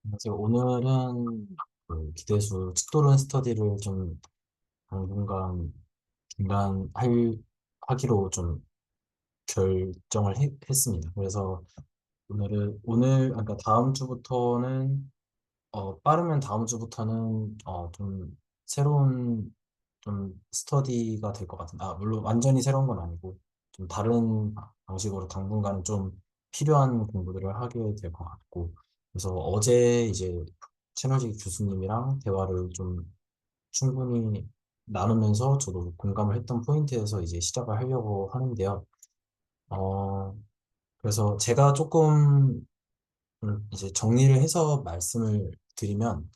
안녕하세요. 오늘은 그 기대수 측도론 스터디를 좀 당분간 하기로 좀 했습니다. 그래서 그러니까 다음 주부터는, 빠르면 다음 주부터는, 좀 새로운 좀 스터디가 될 것 같은데, 물론 완전히 새로운 건 아니고, 좀 다른 방식으로 당분간은 좀 필요한 공부들을 하게 될 것 같고, 그래서 어제 이제 채널지 교수님이랑 대화를 좀 충분히 나누면서 저도 공감을 했던 포인트에서 이제 시작을 하려고 하는데요. 어, 그래서 제가 조금 이제 정리를 해서 말씀을 드리면,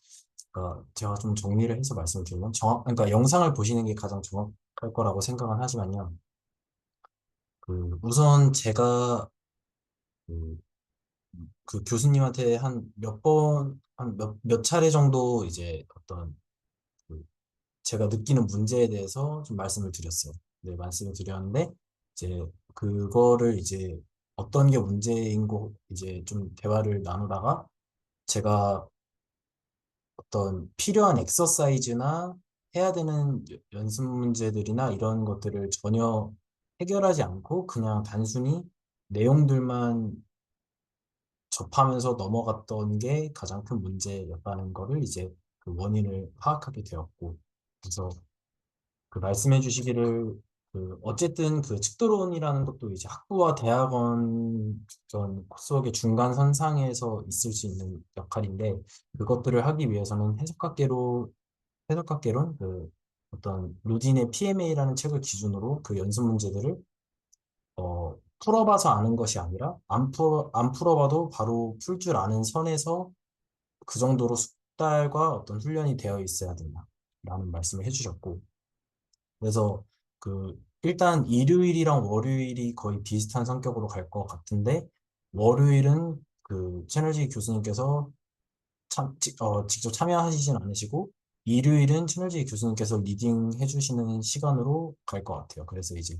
제가 좀 정리를 해서 말씀을 드리면, 그러니까 영상을 보시는 게 가장 정확할 거라고 생각은 하지만요. 우선 제가 그, 그 교수님한테 몇 차례 정도 이제 그 제가 느끼는 문제에 대해서 좀 말씀을 드렸어요. 네, 말씀을 드렸는데, 이제 그거를 이제 어떤 게 문제인 거 이제 좀 대화를 나누다가 제가 어떤 필요한 엑서사이즈나 해야 되는 연습 문제들이나 이런 것들을 전혀 해결하지 않고 그냥 단순히 내용들만 접하면서 넘어갔던 게 가장 큰 문제였다는 거를 이제 그 원인을 파악하게 되었고, 그래서 그 말씀해 주시기를 어쨌든 그 측도론이라는 것도 이제 학부와 대학원 수업의 중간 선상에서 있을 수 있는 역할인데, 그것들을 하기 위해서는 해석학개론, 어떤 루딘의 PMA라는 책을 기준으로 그 연습 문제들을 풀어봐서 아는 것이 아니라 안 풀어봐도 바로 풀 줄 아는 선에서 그 정도로 숙달과 어떤 훈련이 되어 있어야 된다라는 말씀을 해주셨고, 그래서 일단 일요일이랑 월요일이 거의 비슷한 성격으로 갈 것 같은데, 월요일은 그 채널지 교수님께서 직접 참여하시진 않으시고, 일요일은 채널지 교수님께서 리딩 해주시는 시간으로 갈 것 같아요. 그래서 이제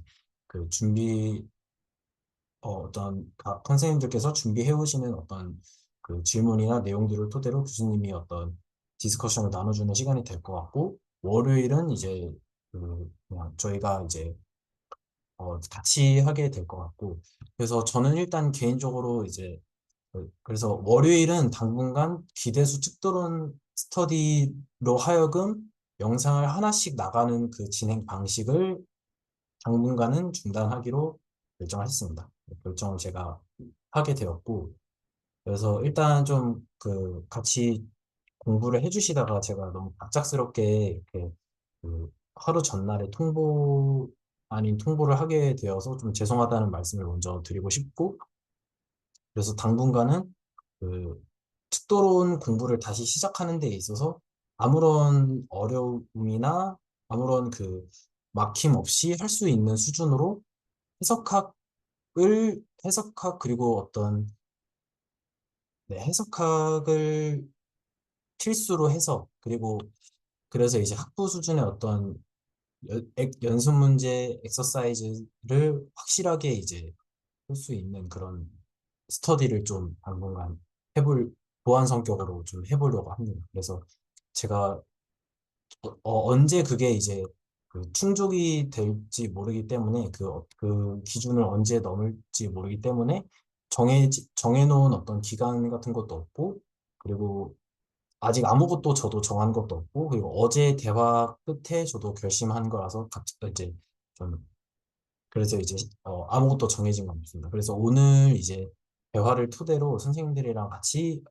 그 준비, 어떤 각 선생님들께서 준비해 오시는 어떤 그 질문이나 내용들을 토대로 교수님이 어떤 디스커션을 나눠주는 시간이 될 것 같고, 월요일은 이제 그냥 저희가 이제 같이 하게 될 것 같고, 그래서 저는 일단 개인적으로 이제 그래서 월요일은 당분간 기대수 측도론 스터디로 하여금 영상을 하나씩 나가는 그 진행 방식을 당분간은 중단하기로 결정을 했습니다. 결정을 제가 하게 되었고, 그래서 일단 좀 같이 공부를 해주시다가 제가 너무 갑작스럽게 이렇게 하루 전날에 아닌 통보를 하게 되어서 좀 죄송하다는 말씀을 먼저 드리고 싶고, 그래서 당분간은 특도론 공부를 다시 시작하는 데 있어서 아무런 어려움이나 아무런 막힘 없이 할 수 있는 수준으로 해석학 그리고 해석학을 필수로 해서, 그리고 그래서 이제 학부 수준의 어떤 연습 문제 엑서사이즈를 확실하게 이제 할 수 있는 그런 스터디를 좀 당분간 해볼 보완 성격으로 좀 해보려고 합니다. 그래서 제가 언제 그게 이제 충족이 될지 모르기 때문에 그 기준을 언제 넘을지 모르기 때문에 정해놓은 어떤 기간 같은 것도 없고, 그리고 아직 아무것도 저도 정한 것도 없고, 그리고 어제 대화 끝에 저도 결심한 거라서 이제 좀 그래서 이제 아무것도 정해진 건 없습니다. 그래서 오늘 이제 대화를 토대로 선생님들이랑 같이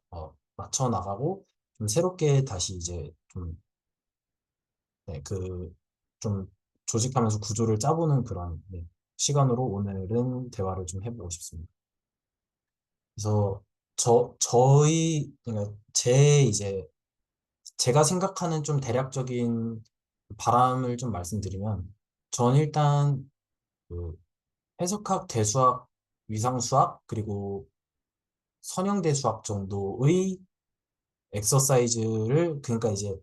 맞춰 나가고 좀 새롭게 다시 이제 네, 좀 조직하면서 구조를 짜보는 그런 네, 시간으로 오늘은 대화를 좀 해보고 싶습니다. 그래서 그러니까 제가 생각하는 좀 대략적인 바람을 좀 말씀드리면, 전 일단 그 해석학, 대수학, 위상수학, 그리고 선형대 수학 정도의 그러니까 이제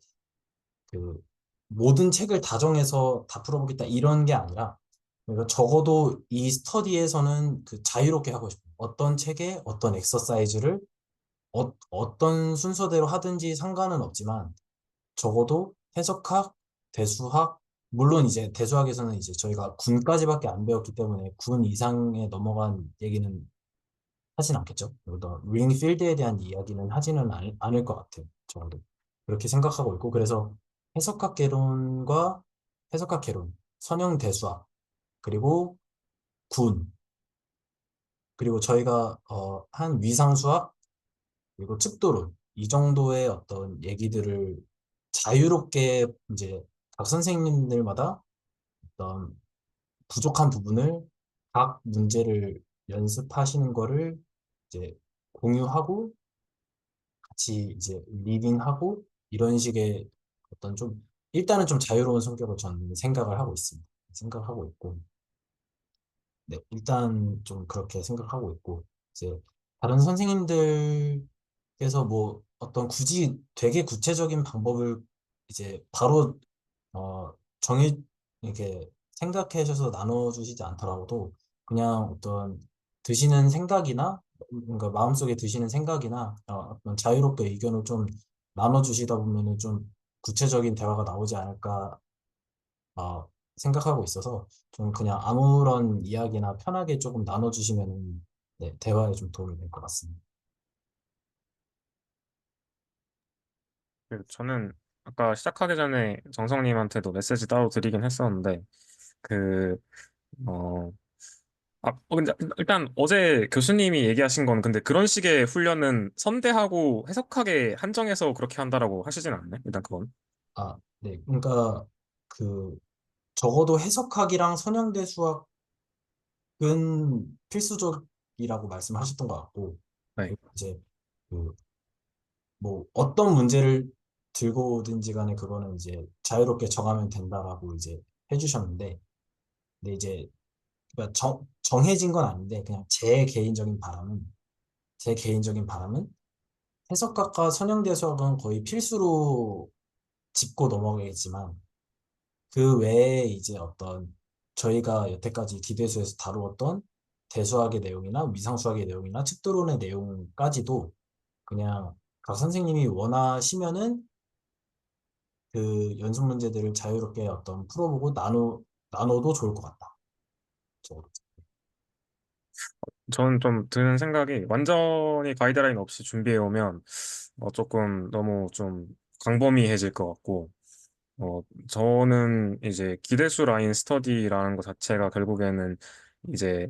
그 모든 책을 다 정해서 다 풀어보겠다 이런 게 아니라, 그러니까 적어도 이 스터디에서는 자유롭게 하고 싶어요. 어떤 책에 어떤 엑서사이즈를 어떤 순서대로 하든지 상관은 없지만 적어도 해석학, 대수학, 물론 이제 대수학에서는 이제 저희가 군까지밖에 안 배웠기 때문에 군 이상에 넘어간 얘기는 하진 않겠죠. 링필드에 대한 이야기는 하지는 않을 것 같아요. 적어도. 그렇게 생각하고 있고, 그래서 해석학 개론과 해석학 개론, 선형 대수학, 그리고 군, 그리고 저희가 한 위상수학, 그리고 측도론, 이 정도의 어떤 얘기들을 자유롭게 이제 각 선생님들마다 어떤 부족한 부분을 각 문제를 연습하시는 거를 이제 공유하고 같이 이제 리딩하고 이런 식의 어떤 좀 일단은 좀 자유로운 성격을 저는 생각을 하고 있습니다. 생각하고 있고 네 일단 좀 그렇게 생각하고 있고 이제 다른 선생님들께서 뭐 어떤 굳이 되게 구체적인 방법을 이제 바로 정해 이렇게 생각하셔서 나눠주시지 않더라도 그냥 어떤 드시는 생각이나 뭔가 마음속에 드시는 생각이나 어떤 자유롭게 의견을 좀 나눠주시다 보면은 좀 구체적인 대화가 나오지 않을까 생각하고 있어서 좀 그냥 아무런 이야기나 편하게 조금 나눠주시면은 네, 대화에 좀 도움이 될 것 같습니다. 저는 아까 시작하기 전에 정성님한테도 메시지 따로 드리긴 했었는데, 그, 어, 근데 일단 어제 교수님이 얘기하신 건 근데 그런 식의 훈련은 선대하고 해석하게 한정해서 그렇게 한다라고 하시진 않네? 일단 그건. 네, 그러니까 그 적어도 해석학이랑 선형대 수학은 필수적이라고 말씀하셨던 것 같고, 네. 그리고 이제 그 뭐 어떤 문제를 들고 오든지 간에 그거는 이제 자유롭게 정하면 된다라고 이제 해주셨는데, 근데 이제 그러니까 정해진 건 아닌데 그냥 제 개인적인 바람은 해석학과 선형대 수학은 거의 필수로 짚고 넘어가겠지만 그 외에 이제 어떤 저희가 여태까지 기대수에서 다루었던 대수학의 내용이나 위상수학의 내용이나 측도론의 내용까지도 그냥 각 선생님이 원하시면은 그 연습 문제들을 자유롭게 어떤 풀어보고 나눠도 좋을 것 같다. 적어도. 저는 좀 드는 생각이 완전히 가이드라인 없이 준비해 오면 조금 너무 좀 광범위해질 것 같고, 저는 이제 기대수 라인 스터디라는 것 자체가 이제,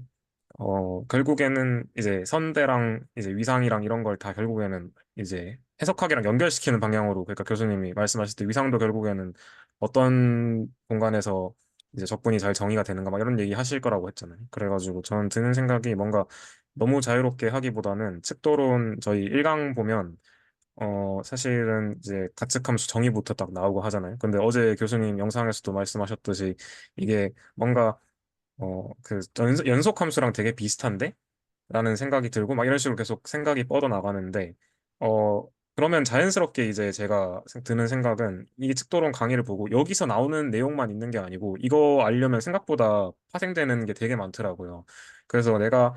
결국에는 이제 선대랑 이제 위상이랑 이런 걸 다 결국에는 이제 해석학이랑 연결시키는 방향으로, 그러니까 교수님이 말씀하실 때 위상도 결국에는 어떤 공간에서 이제 적분이 잘 정의가 되는가 막 이런 얘기 하실 거라고 했잖아요. 그래가지고 저는 드는 생각이 뭔가 너무 자유롭게 하기보다는 측도론 저희 1강 보면 사실은 이제 가측함수 정의부터 딱 나오고 하잖아요. 근데 어제 교수님 영상에서도 말씀하셨듯이 이게 뭔가 그 연속함수랑 되게 비슷한데? 라는 생각이 들고 막 이런 식으로 계속 생각이 뻗어나가는데 그러면 자연스럽게 이제 제가 드는 생각은 이 측도론 강의를 보고 여기서 나오는 내용만 있는 게 아니고 이거 알려면 생각보다 파생되는 게 되게 많더라고요. 그래서 내가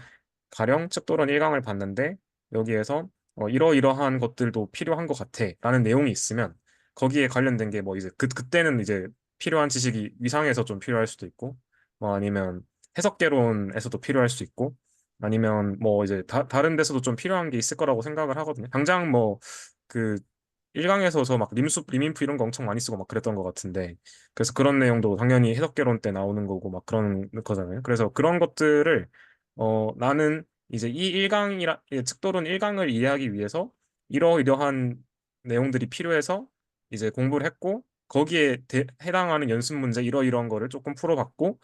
가령 측도론 1강을 봤는데 여기에서 이러이러한 것들도 필요한 것 같아 라는 내용이 있으면 거기에 관련된 게 뭐 이제 그때는 이제 필요한 지식이 위상에서 좀 필요할 수도 있고 뭐 아니면 해석개론에서도 필요할 수 있고 아니면 뭐 이제 다른 데서도 좀 필요한 게 있을 거라고 생각을 하거든요. 당장 뭐 그 1강에서 저 막 림숲, 리민프 이런 거 엄청 많이 쓰고 막 그랬던 것 같은데 그래서 그런 내용도 당연히 해석개론 때 나오는 거고 막 그런 거잖아요. 그래서 그런 것들을 나는 이제 이 1강이라 측도론 1강을 이해하기 위해서 이러이러한 내용들이 필요해서 이제 공부를 했고 거기에 해당하는 연습 문제 이러이러한 거를 조금 풀어봤고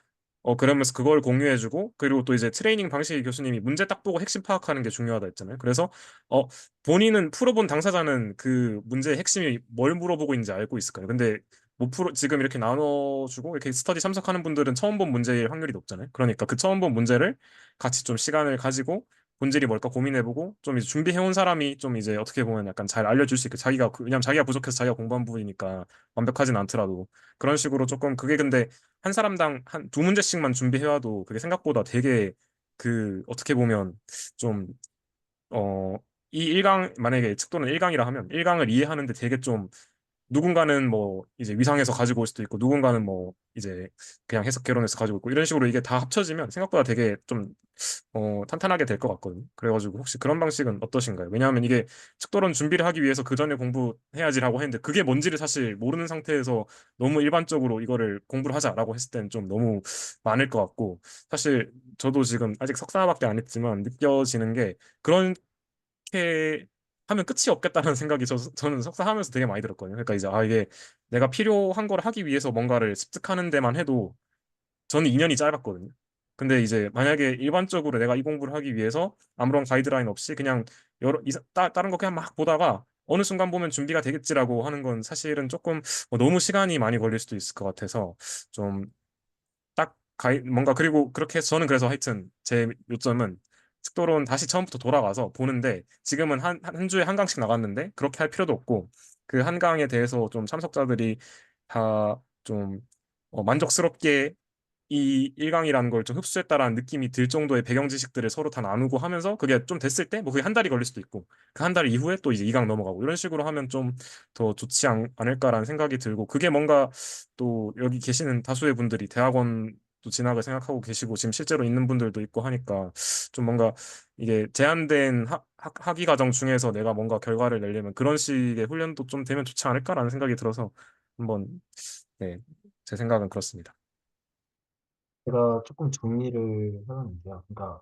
그러면서 그걸 공유해주고, 그리고 또 이제 트레이닝 방식의 교수님이 문제 딱 보고 핵심 파악하는 게 중요하다 했잖아요. 그래서, 어, 본인은 풀어본 당사자는 그 문제의 핵심이 뭘 물어보고 있는지 알고 있을까요? 근데 지금 이렇게 나눠주고, 이렇게 스터디 참석하는 분들은 처음 본 문제일 확률이 높잖아요. 그러니까 그 처음 본 문제를 같이 좀 시간을 가지고, 본질이 뭘까 고민해보고, 좀 이제 준비해온 사람이 좀 이제 어떻게 보면 약간 잘 알려줄 수 있게, 왜냐면 자기가 부족해서 자기가 공부한 부분이니까 완벽하진 않더라도, 그런 식으로 조금 그게 근데 한 사람당 한 두 문제씩만 준비해와도 그게 생각보다 되게 어떻게 보면 좀, 어, 이 1강 만약에 측도는 1강이라 하면 1강을 이해하는데 되게 좀 누군가는 뭐 이제 위상에서 가지고 올 수도 있고 누군가는 뭐 이제 그냥 해석 개론에서 가지고 있고 이런 식으로 이게 다 합쳐지면 생각보다 되게 좀 탄탄하게 될 것 같거든요. 그래가지고 혹시 그런 방식은 어떠신가요? 왜냐하면 이게 측도론 준비를 하기 위해서 그 전에 공부해야지라고 했는데 그게 뭔지를 사실 모르는 상태에서 너무 일반적으로 이거를 공부를 하자라고 했을 때는 좀 너무 많을 것 같고 사실 저도 지금 아직 석사밖에 안 했지만 느껴지는 게 그렇게 하면 끝이 없겠다는 생각이 저는 석사하면서 되게 많이 들었거든요. 그러니까 이제 이게 내가 필요한 걸 하기 위해서 뭔가를 습득하는 데만 해도 저는 2년이 짧았거든요. 근데 이제 만약에 일반적으로 내가 이 공부를 하기 위해서 아무런 가이드라인 없이 그냥 다른 거 그냥 막 보다가 어느 순간 보면 준비가 되겠지라고 하는 건 사실은 조금 너무 시간이 많이 걸릴 수도 있을 것 같아서 좀 딱 뭔가 그리고 그렇게 해서 저는 그래서 하여튼 제 요점은 측도론 다시 처음부터 돌아가서 보는데 지금은 한 주에 한 강씩 나갔는데 그렇게 할 필요도 없고 그 한 강에 대해서 좀 참석자들이 다 좀 만족스럽게 이 1강이라는 걸 좀 흡수했다라는 느낌이 들 정도의 배경 지식들을 서로 다 나누고 하면서 그게 좀 됐을 때 뭐 그게 한 달이 걸릴 수도 있고 그 한 달 이후에 또 이제 2강 넘어가고 이런 식으로 하면 좀 더 좋지 않을까라는 생각이 들고 그게 뭔가 또 여기 계시는 다수의 분들이 대학원도 진학을 생각하고 계시고 지금 실제로 있는 분들도 있고 하니까 좀 뭔가 이게 제한된 학위 과정 중에서 내가 뭔가 결과를 내려면 그런 식의 훈련도 좀 되면 좋지 않을까라는 생각이 들어서 한번 네, 제 생각은 그렇습니다. 제가 조금 정리를 해봤는데요. 그러니까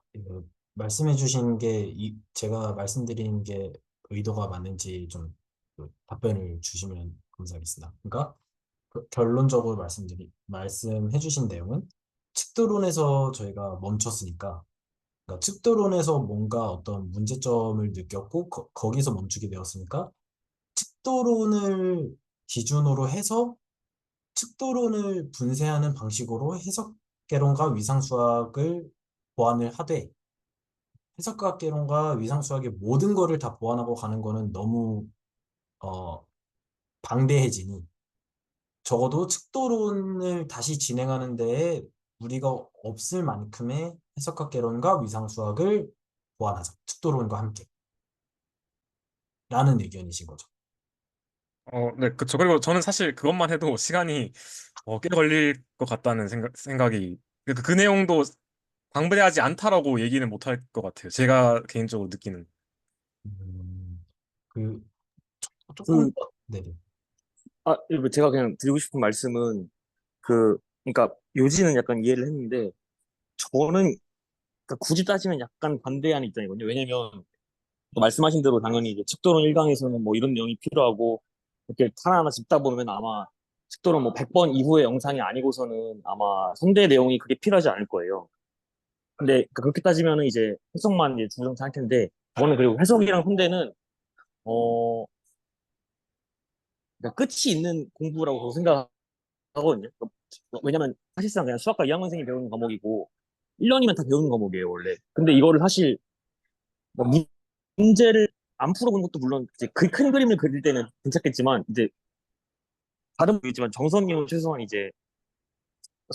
말씀해 주신 게 제가 말씀드린 게 의도가 맞는지 좀 답변을 주시면 감사하겠습니다. 그러니까 결론적으로 말씀해 주신 내용은 측도론에서 저희가 멈췄으니까 그러니까 측도론에서 뭔가 어떤 문제점을 느꼈고 거기서 멈추게 되었으니까 측도론을 기준으로 해서 측도론을 분쇄하는 방식으로 해석개론과 위상수학을 보완을 하되 해석학개론과 위상수학의 모든 거를 다 보완하고 가는 거는 너무 어, 방대해지니 적어도 측도론을 다시 진행하는 데에 무리가 없을 만큼의 해석학개론과 위상수학을 보완하자. 측도론과 함께. 라는 의견이신 거죠. 네, 그쵸. 그리고 저는 사실 그것만 해도 시간이 꽤 걸릴 것 같다는 생각이, 그 내용도 방대하지 않다라고 얘기는 못 할 것 같아요. 제가 개인적으로 느끼는. 음, 그, 조금 그, 더, 네네. 이거 제가 그냥 드리고 싶은 말씀은, 그러니까 요지는 약간 이해를 했는데, 저는, 그러니까 굳이 따지면 약간 반대하는 입장이거든요. 왜냐면, 또 말씀하신 대로 당연히 이제 측도론 1강에서는 뭐 이런 내용이 필요하고, 이렇게 하나하나 짚다 보면 아마, 측도론 뭐 100번 이후의 영상이 아니고서는 아마 선대 내용이 그게 필요하지 않을 거예요. 근데 그러니까 그렇게 따지면은 이제 해석만 이제 중요하할 텐데, 저는 그리고 해석이랑 선대는, 어, 그러니까 끝이 있는 공부라고 생각하거든요. 왜냐면 사실상 그냥 수학과 2학년생이 배우는 과목이고 1년이면 다 배우는 과목이에요, 원래. 근데 이거를 사실 뭐 문제를 안 풀어본 것도 물론 이제 그 큰 그림을 그릴 때는 괜찮겠지만 이제 다른 분이지만 정선님은 최소한 이제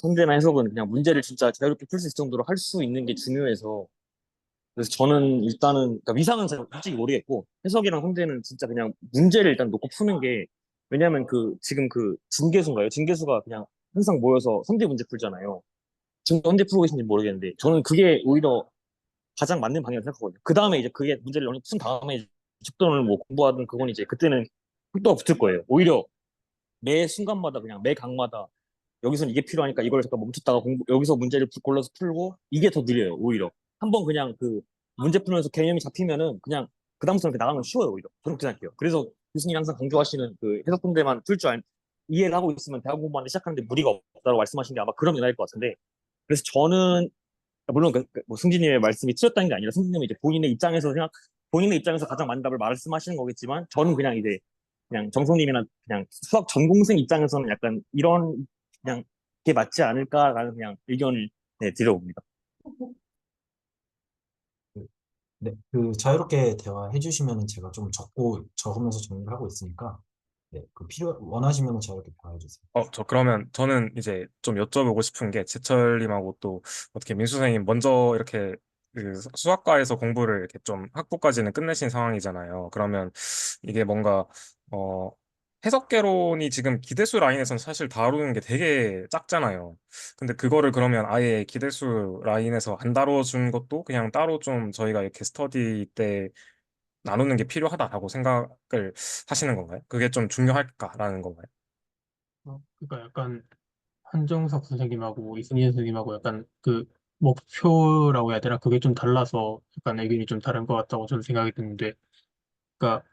선대나 해석은 그냥 문제를 진짜 자유롭게 풀 수 있을 정도로 할 수 있는 게 중요해서 그래서 저는 일단은 그러니까 위상은 잘 솔직히 모르겠고 해석이랑 선대는 진짜 그냥 문제를 일단 놓고 푸는 게 왜냐면 그 지금 그 진계수인가요? 진계수가 그냥 항상 모여서 선대 문제 풀잖아요. 지금 언제 풀고 계신지 모르겠는데 저는 그게 오히려 가장 맞는 방향이라고 생각하거든요. 그 다음에 이제 그게 문제를 어느 푼 다음에 이제 집도를 뭐 공부하든 그건 이제 그때는 속도가 붙을 거예요. 오히려 매 순간마다 그냥 매 강마다 여기서는 이게 필요하니까 이걸 잠깐 멈췄다가 여기서 문제를 골라서 풀고 이게 더 느려요. 오히려 한번 그냥 그 문제 풀면서 개념이 잡히면은 그냥 그 다음부터는 이렇게 나가면 쉬워요. 오히려 저는 그렇게 생각해요. 그래서 교수님이 항상 강조하시는 그 해석 문제만 풀 줄 이해를 하고 있으면 대학 공부하는데 시작하는데 무리가 없다고 말씀하신 게 아마 그런 의미일 것 같은데 그래서 저는 물론 뭐 승진님의 말씀이 틀렸다는 게 아니라 승진님은 이제 본인의 입장에서 가장 맞는 답을 말씀하시는 거겠지만 저는 그냥 이제 그냥 정성님이나 그냥 수학 전공생 입장에서는 약간 이런 그냥 게 맞지 않을까라는 그냥 의견을 네, 드려봅니다. 네, 자유롭게 대화해 주시면은 제가 좀 적으면서 정리를 하고 있으니까, 네, 원하시면은 자유롭게 대화해 주세요. 그러면 저는 이제 좀 여쭤보고 싶은 게 제철님하고 또 어떻게 민수 선생님 먼저 이렇게 그 수학과에서 공부를 이렇게 좀 학부까지는 끝내신 상황이잖아요. 그러면 이게 뭔가 어 해석개론이 지금 기대수 라인에서는 사실 다루는 게 되게 작잖아요. 근데 그거를 그러면 아예 기대수 라인에서 안 다뤄준 것도 그냥 따로 좀 저희가 이렇게 스터디 때 나누는 게 필요하다라고 생각을 하시는 건가요? 그게 좀 중요할까라는 건가요? 그러니까 약간 한정석 선생님하고 이승진 선생님하고 약간 그 목표라고 해야 되나? 그게 좀 달라서 약간 의견이 좀 다른 것 같다고 저는 생각이 드는데, 그러니까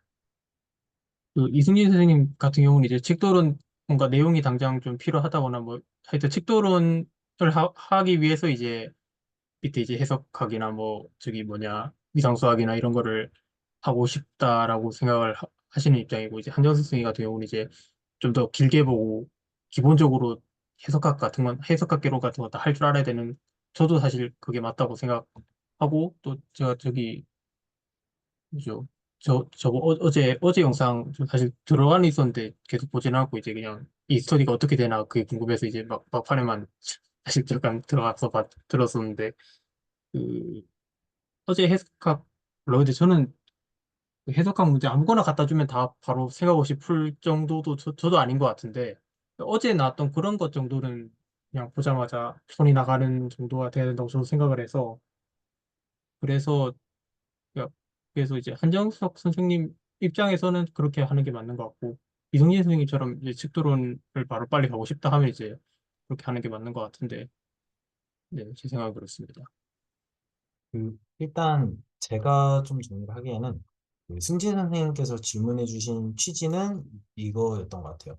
그 이승진 선생님 같은 경우는 이제 칙도론 뭔가 내용이 당장 좀 필요하다거나 뭐 하여튼 칙도론을 하기 위해서 이제 밑에 이제 해석학이나 뭐 저기 뭐냐 위상수학이나 이런 거를 하고 싶다라고 생각을 하시는 입장이고, 이제 한정석 선생님 같은 경우는 이제 좀 더 길게 보고 기본적으로 해석학 같은 건 해석학 개론 같은 거 다 할 줄 알아야 되는, 저도 사실 그게 맞다고 생각하고, 또 제가 저기 그죠, 저거 어제 영상 좀 사실 들어가는 있었는데 계속 보지는 않고 이제 그냥 이 스터디가 어떻게 되나 그게 궁금해서 이제 막판에만 사실 잠깐 들어가서 들었었는데, 그 어제 해석학 물론 근데 저는 그 해석학 문제 아무거나 갖다 주면 다 바로 생각 없이 풀 정도도 저도 아닌 것 같은데, 어제 나왔던 그런 것 정도는 그냥 보자마자 손이 나가는 정도가 돼야 된다고 저도 생각을 해서, 그래서 그래서 이제 한정석 선생님 입장에서는 그렇게 하는 게 맞는 것 같고, 이성진 선생님처럼 이제 측도론을 바로 빨리 가고 싶다 하면 이제 그렇게 하는 게 맞는 것 같은데, 네, 제 생각은 그렇습니다. 일단 제가 좀 정리를 하기에는 그 승진 선생님께서 질문해 주신 취지는 이거였던 것 같아요.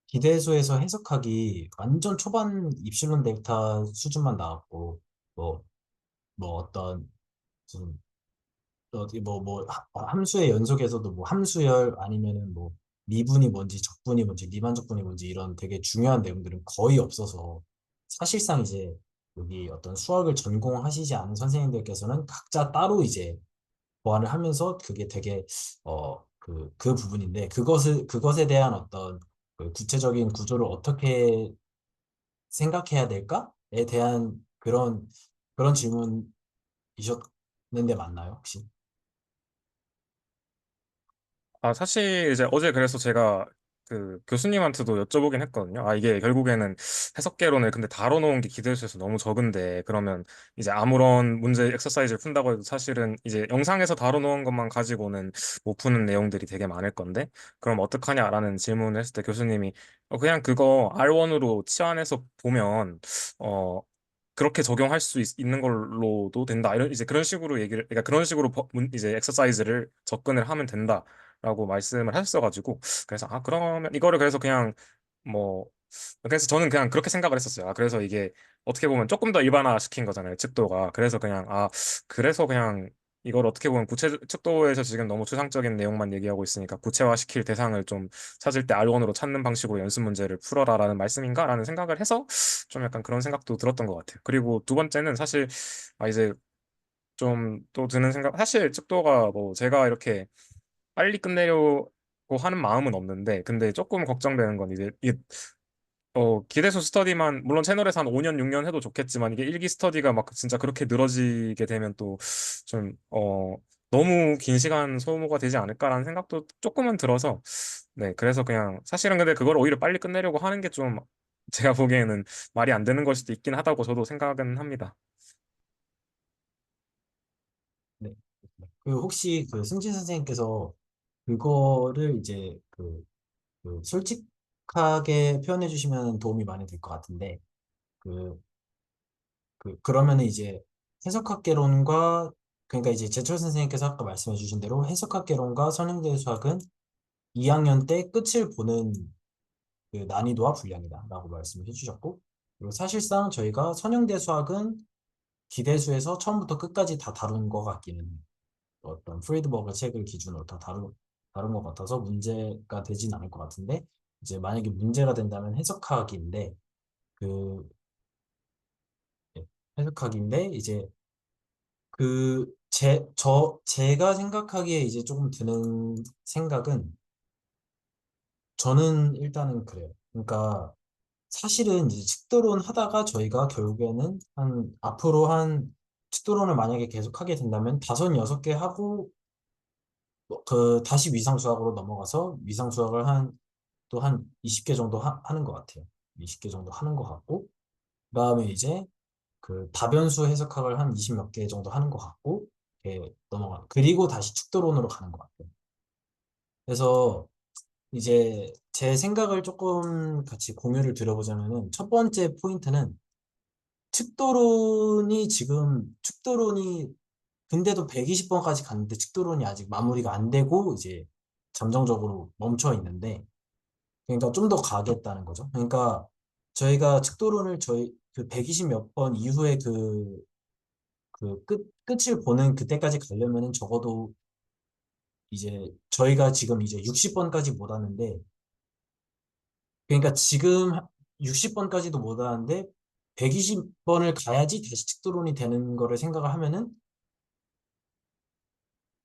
기대수에서 해석하기 완전 초반 입실론 데이터 수준만 나왔고 뭐 어떤 무슨 어디 함수의 연속에서도 뭐 함수열 아니면은 뭐 미분이 뭔지 적분이 뭔지 미만적분이 뭔지 이런 되게 중요한 내용들은 거의 없어서 사실상 이제 여기 어떤 수학을 전공하시지 않은 선생님들께서는 각자 따로 이제 보완을 하면서 그게 되게 그 부분인데 그것에 대한 어떤 그 구체적인 구조를 어떻게 생각해야 될까에 대한 그런 질문이셨는데 맞나요, 혹시? 아, 사실 이제 어제 그래서 제가 그 교수님한테도 여쭤보긴 했거든요. 아, 이게 결국에는 해석개론을 근데 다뤄놓은 게 기대수에서 너무 적은데, 그러면 이제 아무런 문제 엑서사이즈를 푼다고 해도 사실은 이제 영상에서 다뤄놓은 것만 가지고는 못 푸는 내용들이 되게 많을 건데, 그럼 어떡하냐라는 질문을 했을 때 교수님이 그냥 그거 R1으로 치환해서 보면, 어, 그렇게 적용할 수 있는 걸로도 된다. 이런 이제 그런 식으로 얘기를, 그러니까 그런 식으로 이제 엑서사이즈를 접근을 하면 된다. 라고 말씀을 하셨어가지고 그래서 아 그러면 이거를 그래서 그냥 뭐 그래서 저는 그냥 그렇게 생각을 했었어요. 아 그래서 이게 어떻게 보면 조금 더 일반화 시킨 거잖아요. 측도가. 그래서 그냥 아 그래서 그냥 이걸 어떻게 보면 측도에서 지금 너무 추상적인 내용만 얘기하고 있으니까 구체화시킬 대상을 좀 찾을 때 R1으로 찾는 방식으로 연습 문제를 풀어라라는 말씀인가라는 생각을 해서 좀 약간 그런 생각도 들었던 것 같아요. 그리고 두 번째는 사실 아 이제 좀 또 드는 생각 사실 측도가 뭐 제가 이렇게 빨리 끝내려고 하는 마음은 없는데, 근데 조금 걱정되는 건 이제 이게 기대수 스터디만 물론 채널에서 한 5년 6년 해도 좋겠지만 이게 일기 스터디가 막 진짜 그렇게 늘어지게 되면 또 좀 너무 긴 시간 소모가 되지 않을까라는 생각도 조금은 들어서 네 그래서 그냥 사실은 근데 그걸 오히려 빨리 끝내려고 하는 게 좀 제가 보기에는 말이 안 되는 걸 수도 있긴 하다고 저도 생각은 합니다. 네. 그 혹시 그 승진 선생님께서 그거를 이제 그 솔직하게 표현해 주시면 도움이 많이 될 것 같은데 그 그러면은 이제 해석학개론과 그러니까 이제 제철 선생님께서 아까 말씀해 주신 대로 해석학개론과 선형대 수학은 2학년 때 끝을 보는 그 난이도와 분량이다라고 말씀해 주셨고, 그리고 사실상 저희가 선형대 수학은 기대수에서 처음부터 끝까지 다 다룬 것 같기는 해요. 어떤 프리드버그 책을 기준으로 다 다룬 것 같아서 문제가 되진 않을 것 같은데, 이제 만약에 문제가 된다면 해석학인데 그 예, 해석학인데 이제 제가 생각하기에 이제 조금 드는 생각은 저는 일단은 그래요. 그러니까 사실은 이제 측도론 하다가 저희가 결국에는 앞으로 한 측도론을 만약에 계속 하게 된다면 5, 6개 하고 다시 위상수학으로 넘어가서 위상수학을 또 한 20개 정도 하는 것 같아요. 20개 정도 하는 것 같고 그다음에 이제 그 다변수 해석학을 한 20 몇 개 정도 하는 것 같고 넘어가. 그리고 다시 축도론으로 가는 것 같아요. 그래서 이제 제 생각을 조금 같이 공유를 드려보자면은 첫 번째 포인트는 축도론이 근데도 120번까지 갔는데 축도론이 아직 마무리가 안 되고 이제 잠정적으로 멈춰 있는데 그러니까 좀 더 가겠다는 거죠. 그러니까 저희가 측도론을 저희 그 120 몇 번 이후에 끝을 보는 그때까지 가려면은 적어도 이제 저희가 지금 이제 60번까지 못 하는데 그러니까 지금 60번까지도 못 하는데 120번을 가야지 다시 측도론이 되는 거를 생각을 하면은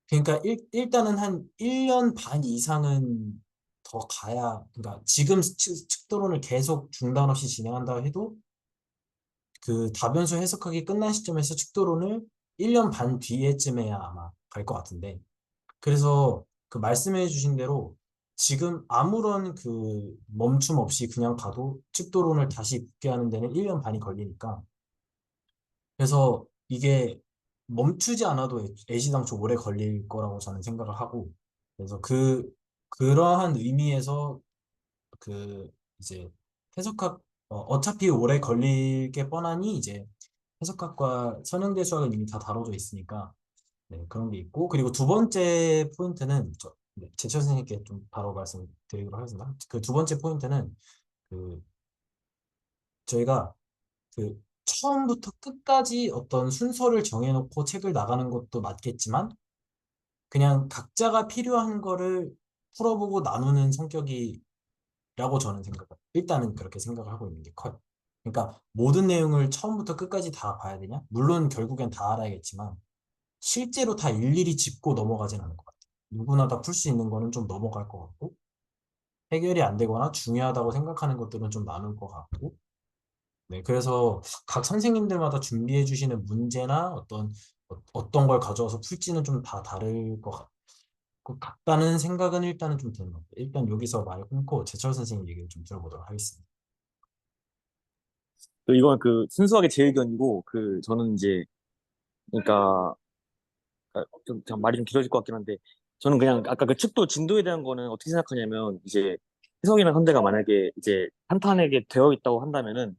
그러니까 일단은 한 1년 반 이상은 더 가야 그러니까 지금 측도론을 계속 중단 없이 진행한다 해도 그 다변수 해석하기 끝난 시점에서 축도론을 1년 반 뒤에쯤에야 아마 갈 것 같은데 그래서 그 말씀해 주신 대로 지금 아무런 그 멈춤 없이 그냥 가도 축도론을 다시 붙게 하는 데는 1년 반이 걸리니까 그래서 이게 멈추지 않아도 애시당초 오래 걸릴 거라고 저는 생각을 하고 그래서 그러한 의미에서 그 이제 해석학 어차피 오래 걸릴 게 뻔하니 이제 해석학과 선형대 수학은 이미 다 다뤄져 있으니까 네, 그런 게 있고 그리고 두 번째 포인트는 제철 선생님께 좀 바로 말씀드리도록 하겠습니다. 그 두 번째 포인트는 그 저희가 그 처음부터 끝까지 어떤 순서를 정해놓고 책을 나가는 것도 맞겠지만 그냥 각자가 필요한 거를 풀어보고 나누는 성격이 라고 저는 일단은 그렇게 생각을 하고 있는 게 커요. 그러니까 모든 내용을 처음부터 끝까지 다 봐야 되냐? 물론 결국엔 다 알아야겠지만 실제로 다 일일이 짚고 넘어가진 않을 것 같아요. 누구나 다 풀 수 있는 거는 좀 넘어갈 것 같고 해결이 안 되거나 중요하다고 생각하는 것들은 좀 나눌 것 같고 네, 그래서 각 선생님들마다 준비해 주시는 문제나 어떤 걸 가져와서 풀지는 좀 다 다를 것 같다는 생각은 일단은 좀 드는 것 같아요. 일단 여기서 말 끊고 제철 선생님 얘기를 좀 들어보도록 하겠습니다. 또 이건 그 순수하게 제 의견이고 그 저는 이제 그러니까 좀 말이 좀 길어질 것 같긴 한데 저는 그냥 아까 그 축도 진도에 대한 거는 어떻게 생각하냐면 이제 해석이나 선대가 만약에 이제 탄탄하게 되어 있다고 한다면은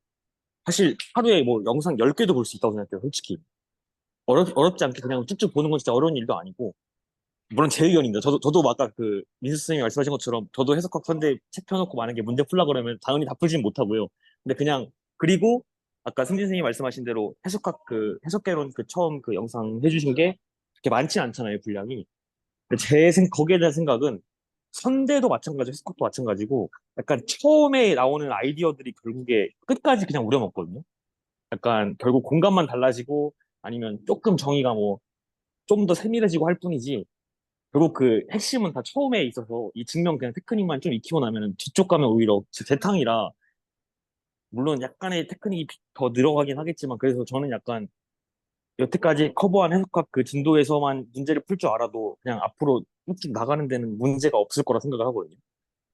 사실 하루에 뭐 영상 10개도 볼 수 있다고 생각해요, 솔직히. 어렵지 않게 그냥 쭉쭉 보는 건 진짜 어려운 일도 아니고 물론 제 의견입니다. 저도 아까 그 민수 선생님이 말씀하신 것처럼 저도 해석학 선대 책 펴놓고 만약에 문제 풀라 그러면 당연히 다 풀지는 못하고요. 근데 그냥 그리고 아까 승진 선생님이 말씀하신 대로 해석학 그 해석개론 그 처음 그 영상 해주신 게 그렇게 많지 않잖아요, 분량이. 근데 거기에 대한 생각은 선대도 마찬가지고 해석학도 마찬가지고 약간 처음에 나오는 아이디어들이 결국에 끝까지 그냥 우려먹거든요. 약간 결국 공간만 달라지고 아니면 조금 정의가 뭐 좀 더 세밀해지고 할 뿐이지 결국 그 핵심은 다 처음에 있어서 이 증명 그냥 테크닉만 좀 익히고 나면은 뒤쪽 가면 오히려 진짜 대탕이라 물론 약간의 테크닉이 더 늘어가긴 하겠지만 그래서 저는 약간 여태까지 커버한 해석학 그 진도에서만 문제를 풀 줄 알아도 그냥 앞으로 쭉쭉 나가는 데는 문제가 없을 거라 생각을 하거든요.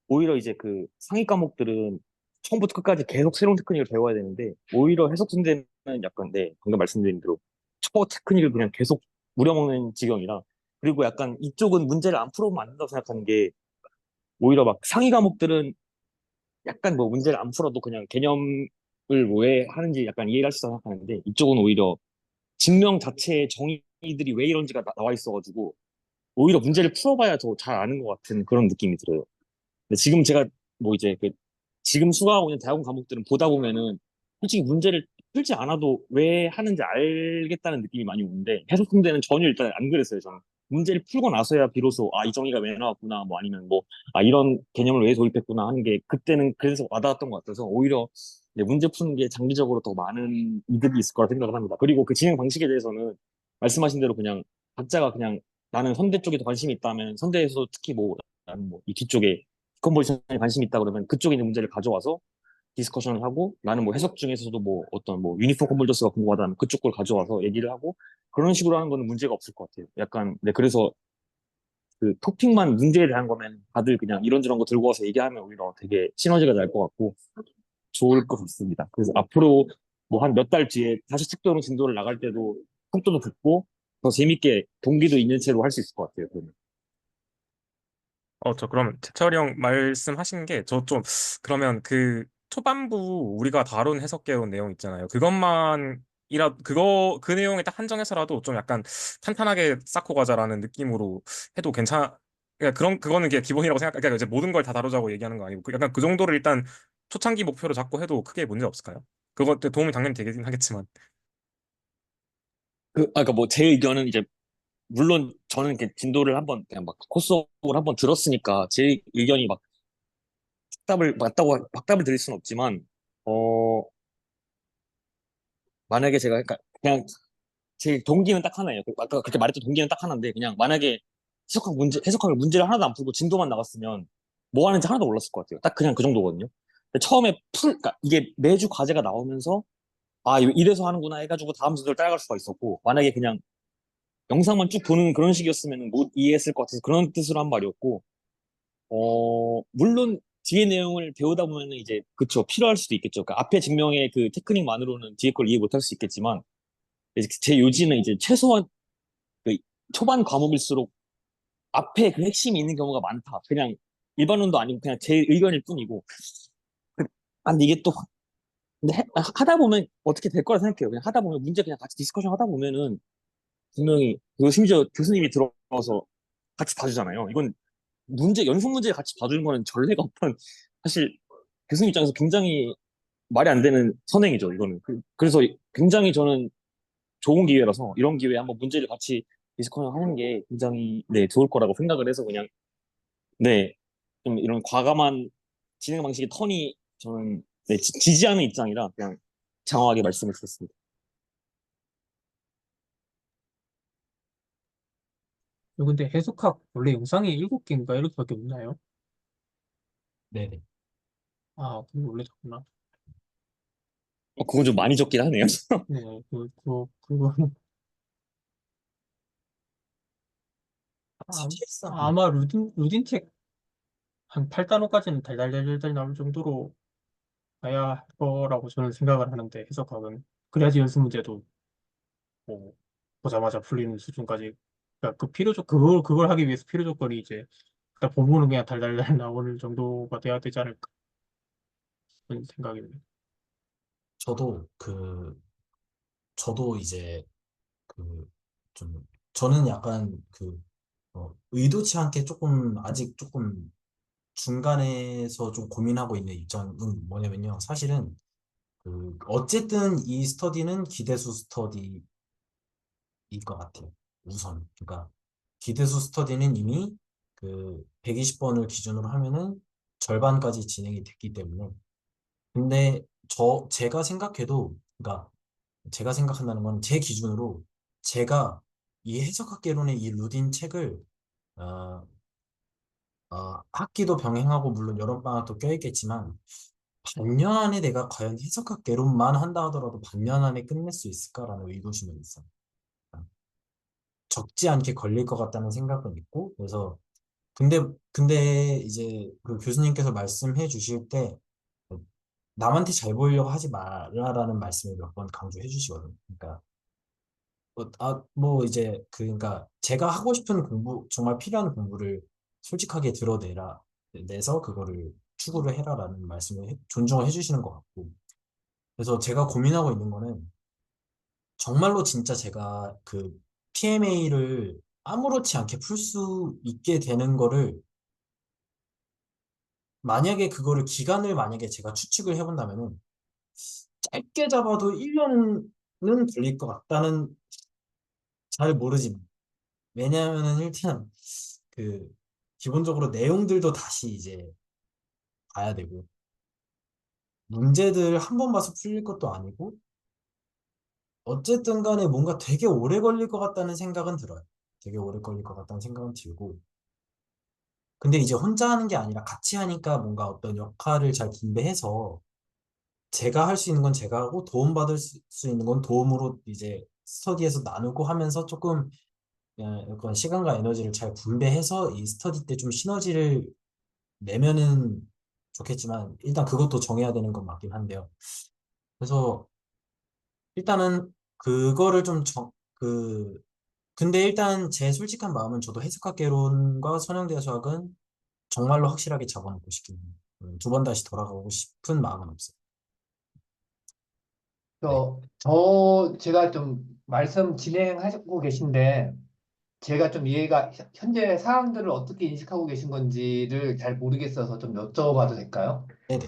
오히려 이제 그 상위 과목들은 처음부터 끝까지 계속 새로운 테크닉을 배워야 되는데 오히려 해석 문제는 약간 네 방금 말씀드린 대로 초 테크닉을 그냥 계속 우려먹는 지경이라 그리고 약간 이쪽은 문제를 안 풀어보면 안 된다고 생각하는 게 오히려 막 상위 과목들은 약간 뭐 문제를 안 풀어도 그냥 개념을 왜 하는지 약간 이해를 할 수 있다고 생각하는데 이쪽은 오히려 증명 자체의 정의들이 왜 이런지가 나와 있어가지고 오히려 문제를 풀어봐야 더 잘 아는 것 같은 그런 느낌이 들어요. 근데 지금 제가 뭐 이제 그 지금 수강하고 있는 대학원 과목들은 보다 보면은 솔직히 문제를 풀지 않아도 왜 하는지 알겠다는 느낌이 많이 오는데 해석 문제는 전혀 일단 안 그랬어요. 저는 문제를 풀고 나서야 비로소 아 이 정의가 왜 나왔구나 뭐 아니면 뭐 아 이런 개념을 왜 도입했구나 하는 게 그때는 그래서 와닿았던 것 같아서 오히려 이제 문제 푸는 게 장기적으로 더 많은 이득이 있을 거라 생각을 합니다. 그리고 그 진행 방식에 대해서는 말씀하신 대로 그냥 각자가 그냥 나는 선대 쪽에 더 관심이 있다면 선대에서 특히 뭐 나는 뭐 이 뒤쪽에 컴포지션에 관심이 있다 그러면 그쪽에 있는 문제를 가져와서 디스커션을 하고 나는 뭐 해석 중에서도 뭐 어떤 뭐 유니폼 컨볼더스가 궁금하다면 그쪽 걸 가져와서 얘기를 하고 그런 식으로 하는 거는 문제가 없을 것 같아요. 약간 네 그래서 그 토픽만 문제에 대한 거면 다들 그냥 이런저런 거 들고 와서 얘기하면 오히려 되게 시너지가 날 것 같고 좋을 것 같습니다. 그래서 앞으로 뭐 한 몇 달 뒤에 다시 특별한 진도를 나갈 때도 속도도 붙고 더 재밌게 동기도 있는 채로 할 수 있을 것 같아요. 그러면. 저 그럼 재철이 형 말씀하신 게 저 좀 그러면 그 초반부 우리가 다룬 해석개론 내용 있잖아요. 그 내용에 딱 한정해서라도 좀 약간 탄탄하게 쌓고 가자라는 느낌으로 해도 그러니까 그거는 그냥 기본이라고 그러니까 이제 모든 걸 다 다루자고 얘기하는 거 아니고 약간 그 정도를 일단 초창기 목표로 잡고 해도 크게 문제 없을까요? 그것도 도움이 당연히 되긴 하겠지만. 그러니까 뭐 제 의견은 이제 물론 저는 이렇게 진도를 한번 그냥 막 코스업을 한번 들었으니까 제 의견이 막 확답을 드릴 수는 없지만 어 만약에 제가 그러니까 그냥 제 동기는 딱 하나예요. 아까 그렇게 말했던 동기는 딱 하나인데 그냥 만약에 해석학을 문제를 하나도 안 풀고 진도만 나갔으면 뭐 하는지 하나도 몰랐을 것 같아요. 딱 그냥 그 정도거든요. 근데 처음에 그러니까 이게 매주 과제가 나오면서 아 이래서 하는구나 해가지고 다음 진도를 따라갈 수가 있었고 만약에 그냥 영상만 쭉 보는 그런 식이었으면 못 이해했을 것 같아서 그런 뜻으로 한 말이었고 물론 뒤에 내용을 배우다 보면은 이제 그쵸 필요할 수도 있겠죠. 그러니까 앞에 증명의 그 테크닉만으로는 뒤에 걸 이해 못할 수 있겠지만 이제 제 요지는 이제 최소한 그 초반 과목일수록 앞에 그 핵심이 있는 경우가 많다. 그냥 일반론도 아니고 그냥 제 의견일 뿐이고. 근데 이게 또 근데 하다 보면 어떻게 될 거라 생각해요. 그냥 하다 보면 문제 그냥 같이 디스커션 하다 보면은 분명히 그리고 심지어 교수님이 들어와서 같이 봐주잖아요. 이건 연속 문제 같이 봐주는 거는 전례가 없던 사실 교수님 입장에서 굉장히 말이 안 되는 선행이죠. 이거는 그래서 굉장히 저는 좋은 기회라서 이런 기회에 한번 문제를 같이 디스커션 하는 게 굉장히 네 좋을 거라고 생각을 해서 그냥 네 좀 이런 과감한 진행 방식의 턴이 저는 네, 지지하는 입장이라 그냥 장황하게 말씀을 드렸습니다. 근데 해석학 원래 영상이 7개인가 이렇게밖에 없나요? 네네. 아, 그게 원래 작구나. 그건 좀 많이 적긴 하네요. 네, 그거 사실상 아마 루딘 책 한 8단원까지는 달달달달 나올 정도로 가야 할 거라고 저는 생각을 하는데 해석학은 그래야지 연습 문제도 뭐 보자마자 풀리는 수준까지 그러니까 그걸 하기 위해서 필요 조건이 이제 일단 본문은 그냥 달달달 나오는 정도가 돼야 되지 않을까 그런 생각입니다. 저도 그 저도 이제 그 좀 저는 약간 의도치 않게 조금 아직 조금 중간에서 좀 고민하고 있는 입장은 뭐냐면요. 사실은 어쨌든 이 스터디는 기대수 스터디일 것 같아요. 우선. 그러니까 기대수 스터디는 이미 120번을 기준으로 하면은 절반까지 진행이 됐기 때문에 근데 제가 생각해도 그러니까 제가 생각한다는 건 제 기준으로 제가 이 해석학개론의 이 루딘 책을 어, 학기도 병행하고 물론 여름방학도 껴있겠지만 반년 안에 내가 과연 해석학개론만 한다 하더라도 반년 안에 끝낼 수 있을까라는 의구심은 있어요. 적지 않게 걸릴 것 같다는 생각은 있고 그래서 근데 이제 그 교수님께서 말씀해 주실 때 남한테 잘 보이려고 하지 말라라는 말씀을 몇 번 강조해 주시거든요. 그러니까 뭐 이제 그러니까 제가 하고 싶은 공부 정말 필요한 공부를 솔직하게 내서 그거를 추구를 해라라는 말씀을 존중을 해주시는 것 같고 그래서 제가 고민하고 있는 거는 정말로 진짜 제가 PMA를 아무렇지 않게 풀 수 있게 되는 거를 만약에 그거를 기간을 만약에 제가 추측을 해본다면은 짧게 잡아도 1년은 걸릴 것 같다는 잘 모르지만 왜냐하면은 일단 그 기본적으로 내용들도 다시 이제 봐야 되고 문제들 한 번 봐서 풀릴 것도 아니고 어쨌든 간에 뭔가 되게 오래 걸릴 것 같다는 생각은 들어요. 되게 오래 걸릴 것 같다는 생각은 들고 근데 이제 혼자 하는 게 아니라 같이 하니까 뭔가 어떤 역할을 잘 분배해서 제가 할 수 있는 건 제가 하고 도움받을 수 있는 건 도움으로 이제 스터디에서 나누고 하면서 조금 약간 시간과 에너지를 잘 분배해서 이 스터디 때 좀 시너지를 내면은 좋겠지만 일단 그것도 정해야 되는 건 맞긴 한데요. 그래서 일단은 그거를 근데 일단 제 솔직한 마음은 저도 해석학개론과 선형대화 수학은 정말로 확실하게 잡아놓고 싶긴 해요. 두 번 다시 돌아가고 싶은 마음은 없어요. 네. 제가 좀 말씀 진행하고 계신데, 제가 좀 이해가, 현재 사항들을 어떻게 인식하고 계신 건지를 잘 모르겠어서 좀 여쭤봐도 될까요? 네네.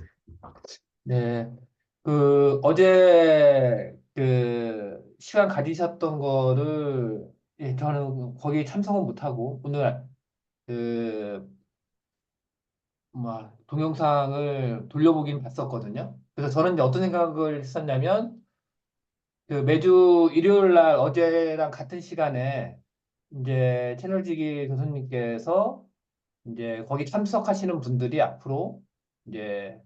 네. 어제 시간 가지셨던 거를, 예, 저는 거기에 참석은 못하고, 오늘 그, 동영상을 돌려보긴 봤었거든요. 그래서 저는 이제 어떤 생각을 했었냐면, 매주 일요일 날 어제랑 같은 시간에 이제 채널지기 교수님께서 이제 거기 참석하시는 분들이 앞으로 이제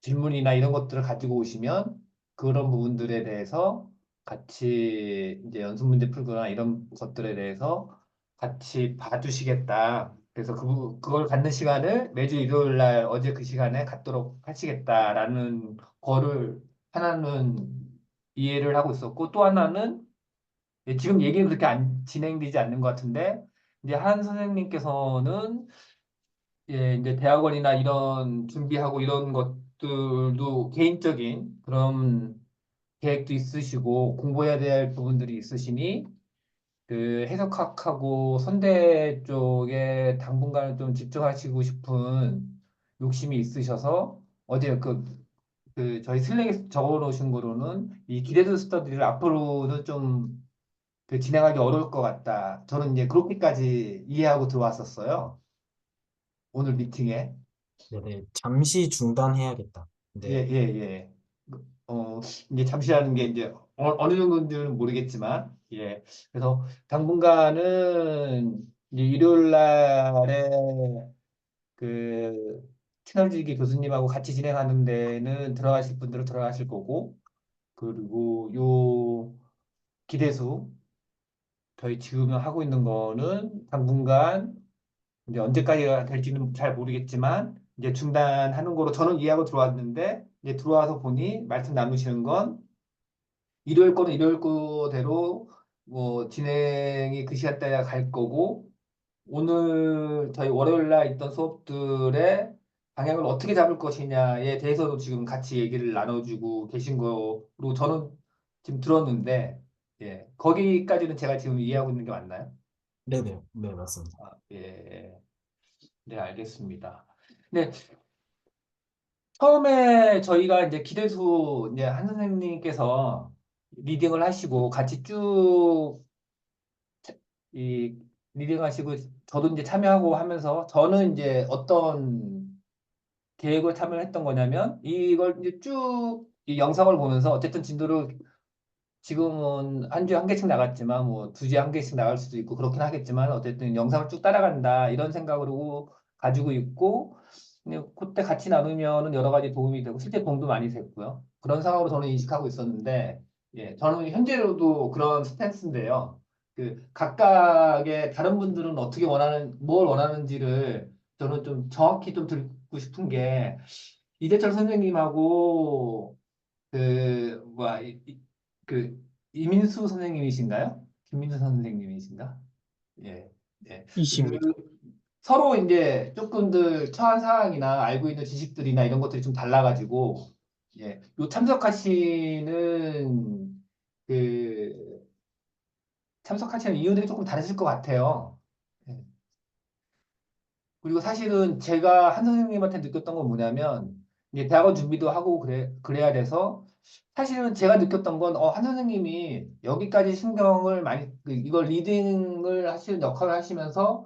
질문이나 이런 것들을 가지고 오시면 그런 부분들에 대해서 같이 이제 연습 문제 풀거나 이런 것들에 대해서 같이 봐주시겠다. 그래서 그걸 갖는 시간을 매주 일요일 날 어제 그 시간에 갖도록 하시겠다라는 거를 하나는 이해를 하고 있었고, 또 하나는 지금 얘기는 그렇게 진행되지 않는 것 같은데, 이제 한 선생님께서는 이제 대학원이나 이런 준비하고 이런 것들도 개인적인 그런 계획도 있으시고 공부해야 될 부분들이 있으시니 해석학하고 선대 쪽에 당분간은 좀 집중하시고 싶은 욕심이 있으셔서 어제 저희 슬랙에 적어 놓으신 거로는 이 기대도 스터디를 앞으로는 좀 진행하기 어려울 것 같다. 저는 이제 그렇게까지 이해하고 들어왔었어요. 오늘 미팅에. 네네. 잠시 중단해야겠다. 예, 네. 예, 예. 이제 잠시라는 게 이제 어느 정도인지는 모르겠지만, 예. 그래서 당분간은 이제 일요일 날에 그 친할지기 교수님하고 같이 진행하는 데는 들어가실 분들은 들어가실 거고, 그리고 요 기대수 저희 지금 하고 있는 거는 당분간 이제 언제까지가 될지는 잘 모르겠지만 이제 중단하는 거로 저는 이해하고 들어왔는데 이제 들어와서 보니 말씀 나누시는 건 일요일 거는 일요일 거대로 뭐 진행이 그 시간대에 갈 거고 오늘 저희 월요일 날 있던 수업들의 방향을 어떻게 잡을 것이냐에 대해서도 지금 같이 얘기를 나눠주고 계신 거로 저는 지금 들었는데 예 거기까지는 제가 지금 이해하고 있는 게 맞나요? 네네. 네, 맞습니다. 예. 네, 알겠습니다. 네, 처음에 저희가 이제 기대수 이제 한 선생님께서 리딩을 하시고 같이 쭉 이 리딩 하시고 저도 이제 참여하고 하면서 저는 이제 어떤 계획을 참여했던 거냐면 이걸 이제 쭉 이 영상을 보면서 어쨌든 진도를 지금은 한 주에 한 개씩 나갔지만 뭐 두 주에 한 개씩 나갈 수도 있고 그렇긴 하겠지만 어쨌든 영상을 쭉 따라간다 이런 생각으로 가지고 있고 그냥 그때 같이 나누면은 여러 가지 도움이 되고 실제 도움도 많이 됐고요. 그런 상황으로 저는 인식하고 있었는데 예, 저는 현재로도 그런 스탠스인데요. 각각의 다른 분들은 어떻게 뭘 원하는지를 저는 좀 정확히 좀 듣고 싶은 게 이대철 선생님하고 뭐야, 그, 이민수 선생님이신가요? 김민수 선생님이신가? 예, 예. 이십니다. 서로 이제 조금들 처한 상황이나 알고 있는 지식들이나 이런 것들이 좀 달라가지고, 예, 요 그, 참석하시는 이유들이 조금 다르실 것 같아요. 예. 그리고 사실은 제가 한 선생님한테 느꼈던 건 뭐냐면, 이제 대학원 준비도 하고 그래야 돼서, 사실은 제가 느꼈던 건, 한 선생님이 여기까지 신경을 많이, 이걸 리딩을 하시는 역할을 하시면서,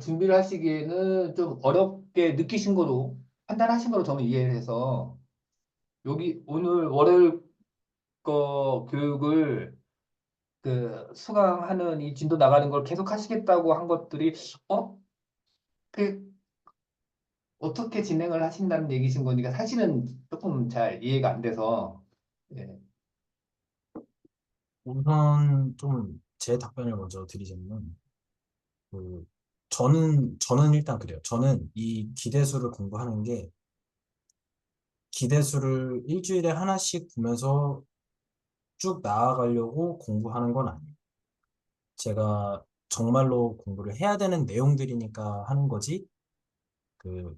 준비를 하시기에는 좀 어렵게 느끼신 거로, 판단하신 거로 저는 이해를 해서, 여기 오늘 월요일 거 교육을 수강하는 이 진도 나가는 걸 계속 하시겠다고 한 것들이, 어? 그 어떻게 진행을 하신다는 얘기신 거니까 사실은 조금 잘 이해가 안 돼서 예. 우선 좀 제 답변을 먼저 드리자면, 그, 저는 일단 그래요. 저는 이 기대수를 공부하는 게 기대수를 일주일에 하나씩 보면서 쭉 나아가려고 공부하는 건 아니에요. 제가 정말로 공부를 해야 되는 내용들이니까 하는 거지,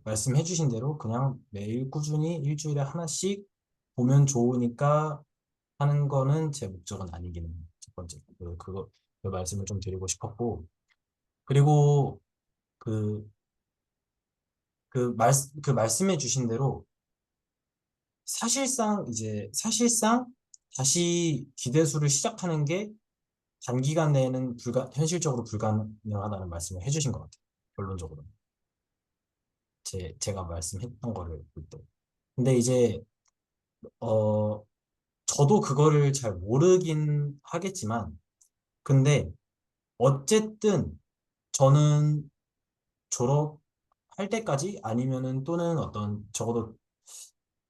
말씀해 주신 대로 그냥 매일 꾸준히 일주일에 하나씩 보면 좋으니까 하는 거는 제 목적은 아니기는 해요. 첫 번째. 그 말씀을 좀 드리고 싶었고. 그리고 그, 그 말씀해 주신 대로 사실상 다시 기대수를 시작하는 게 단기간 내에는 현실적으로 불가능하다는 말씀을 해주신 것 같아요. 결론적으로. 제가 말씀했던 거를 볼 때. 근데 이제, 어, 저도 그거를 잘 모르긴 하겠지만, 근데 어쨌든 저는 졸업할 때까지 아니면은 또는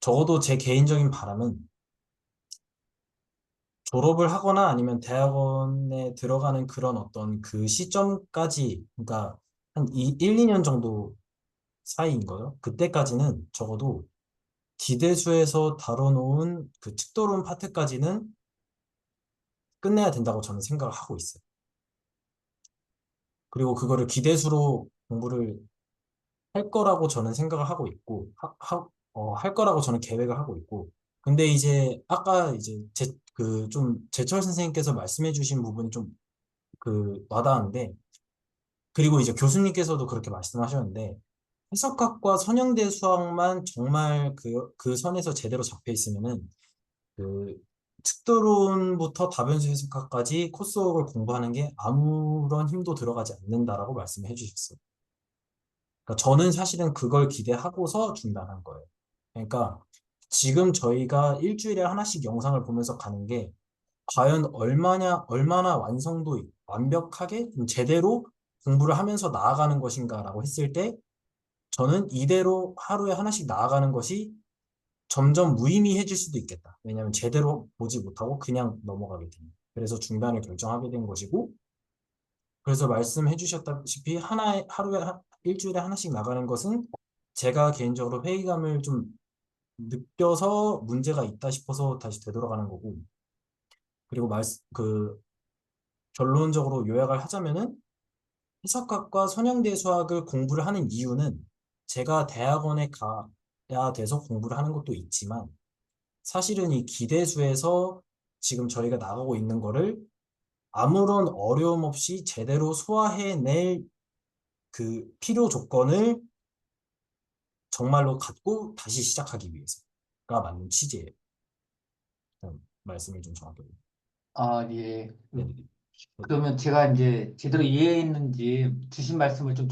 적어도 제 개인적인 바람은 졸업을 하거나 아니면 대학원에 들어가는 그런 어떤 그 시점까지, 그러니까 한 1, 2년 정도 사이인 거예요. 그때까지는 적어도 기대수에서 다뤄놓은 그 특도론 파트까지는 끝내야 된다고 저는 생각을 하고 있어요. 그리고 그거를 기대수로 공부를 할 거라고 저는 생각을 하고 있고, 할 거라고 저는 계획을 하고 있고, 근데 이제 아까 이제 제철 선생님께서 말씀해 주신 부분이 좀 와닿았는데, 그리고 이제 교수님께서도 그렇게 말씀하셨는데, 해석학과 선형대 수학만 정말 그 선에서 제대로 잡혀 있으면은, 그, 특도론부터 다변수 해석학까지 코스웍을 공부하는 게 아무런 힘도 들어가지 않는다라고 말씀해 주셨어요. 그러니까 저는 사실은 그걸 기대하고서 중단한 거예요. 그러니까 지금 저희가 일주일에 하나씩 영상을 보면서 가는 게 과연 얼마나 완벽하게 좀 제대로 공부를 하면서 나아가는 것인가라고 했을 때 저는 이대로 하루에 하나씩 나아가는 것이 점점 무의미해질 수도 있겠다. 왜냐하면 제대로 보지 못하고 그냥 넘어가게 됩니다. 그래서 중단을 결정하게 된 것이고, 그래서 말씀해 주셨다시피 일주일에 하나씩 나가는 것은 제가 개인적으로 회의감을 좀 느껴서 문제가 있다 싶어서 다시 되돌아가는 거고, 그리고 결론적으로 요약을 하자면은 해석학과 선형대 수학을 공부를 하는 이유는 제가 대학원에 가야 돼서 공부를 하는 것도 있지만 사실은 이 기대수에서 지금 저희가 나가고 있는 거를 아무런 어려움 없이 제대로 소화해낼 그 필요 조건을 정말로 갖고 다시 시작하기 위해서가 맞는 취지예요. 말씀을 좀 정확하게. 아, 예. 네네. 그러면 제가 이제 제대로 이해했는지 주신 말씀을 좀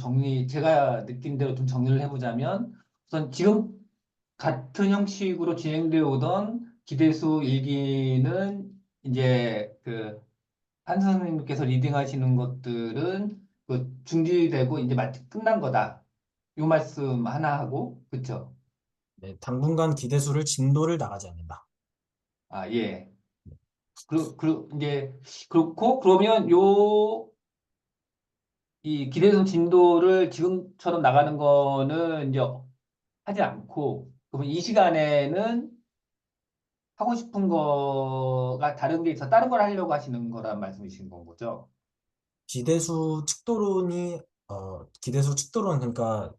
제가 느낀 대로 좀 정리를 해보자면 우선 지금 같은 형식으로 진행되어 오던 기대수 일기는 이제 한 선생님께서 리딩하시는 것들은 중지되고 이제 마치 끝난 거다. 이 말씀 하나 하고, 그쵸? 네, 당분간 기대수를 진도를 나가지 않는다. 아, 예. 이제, 그렇고, 그러면 이 기대수 진도를 지금처럼 나가는 거는 이제 하지 않고, 그러면 이 시간에는 하고 싶은 거가 다른 게 있어 다른 걸 하려고 하시는 거란 말씀이신 건 거죠? 기대수 측도론, 그러니까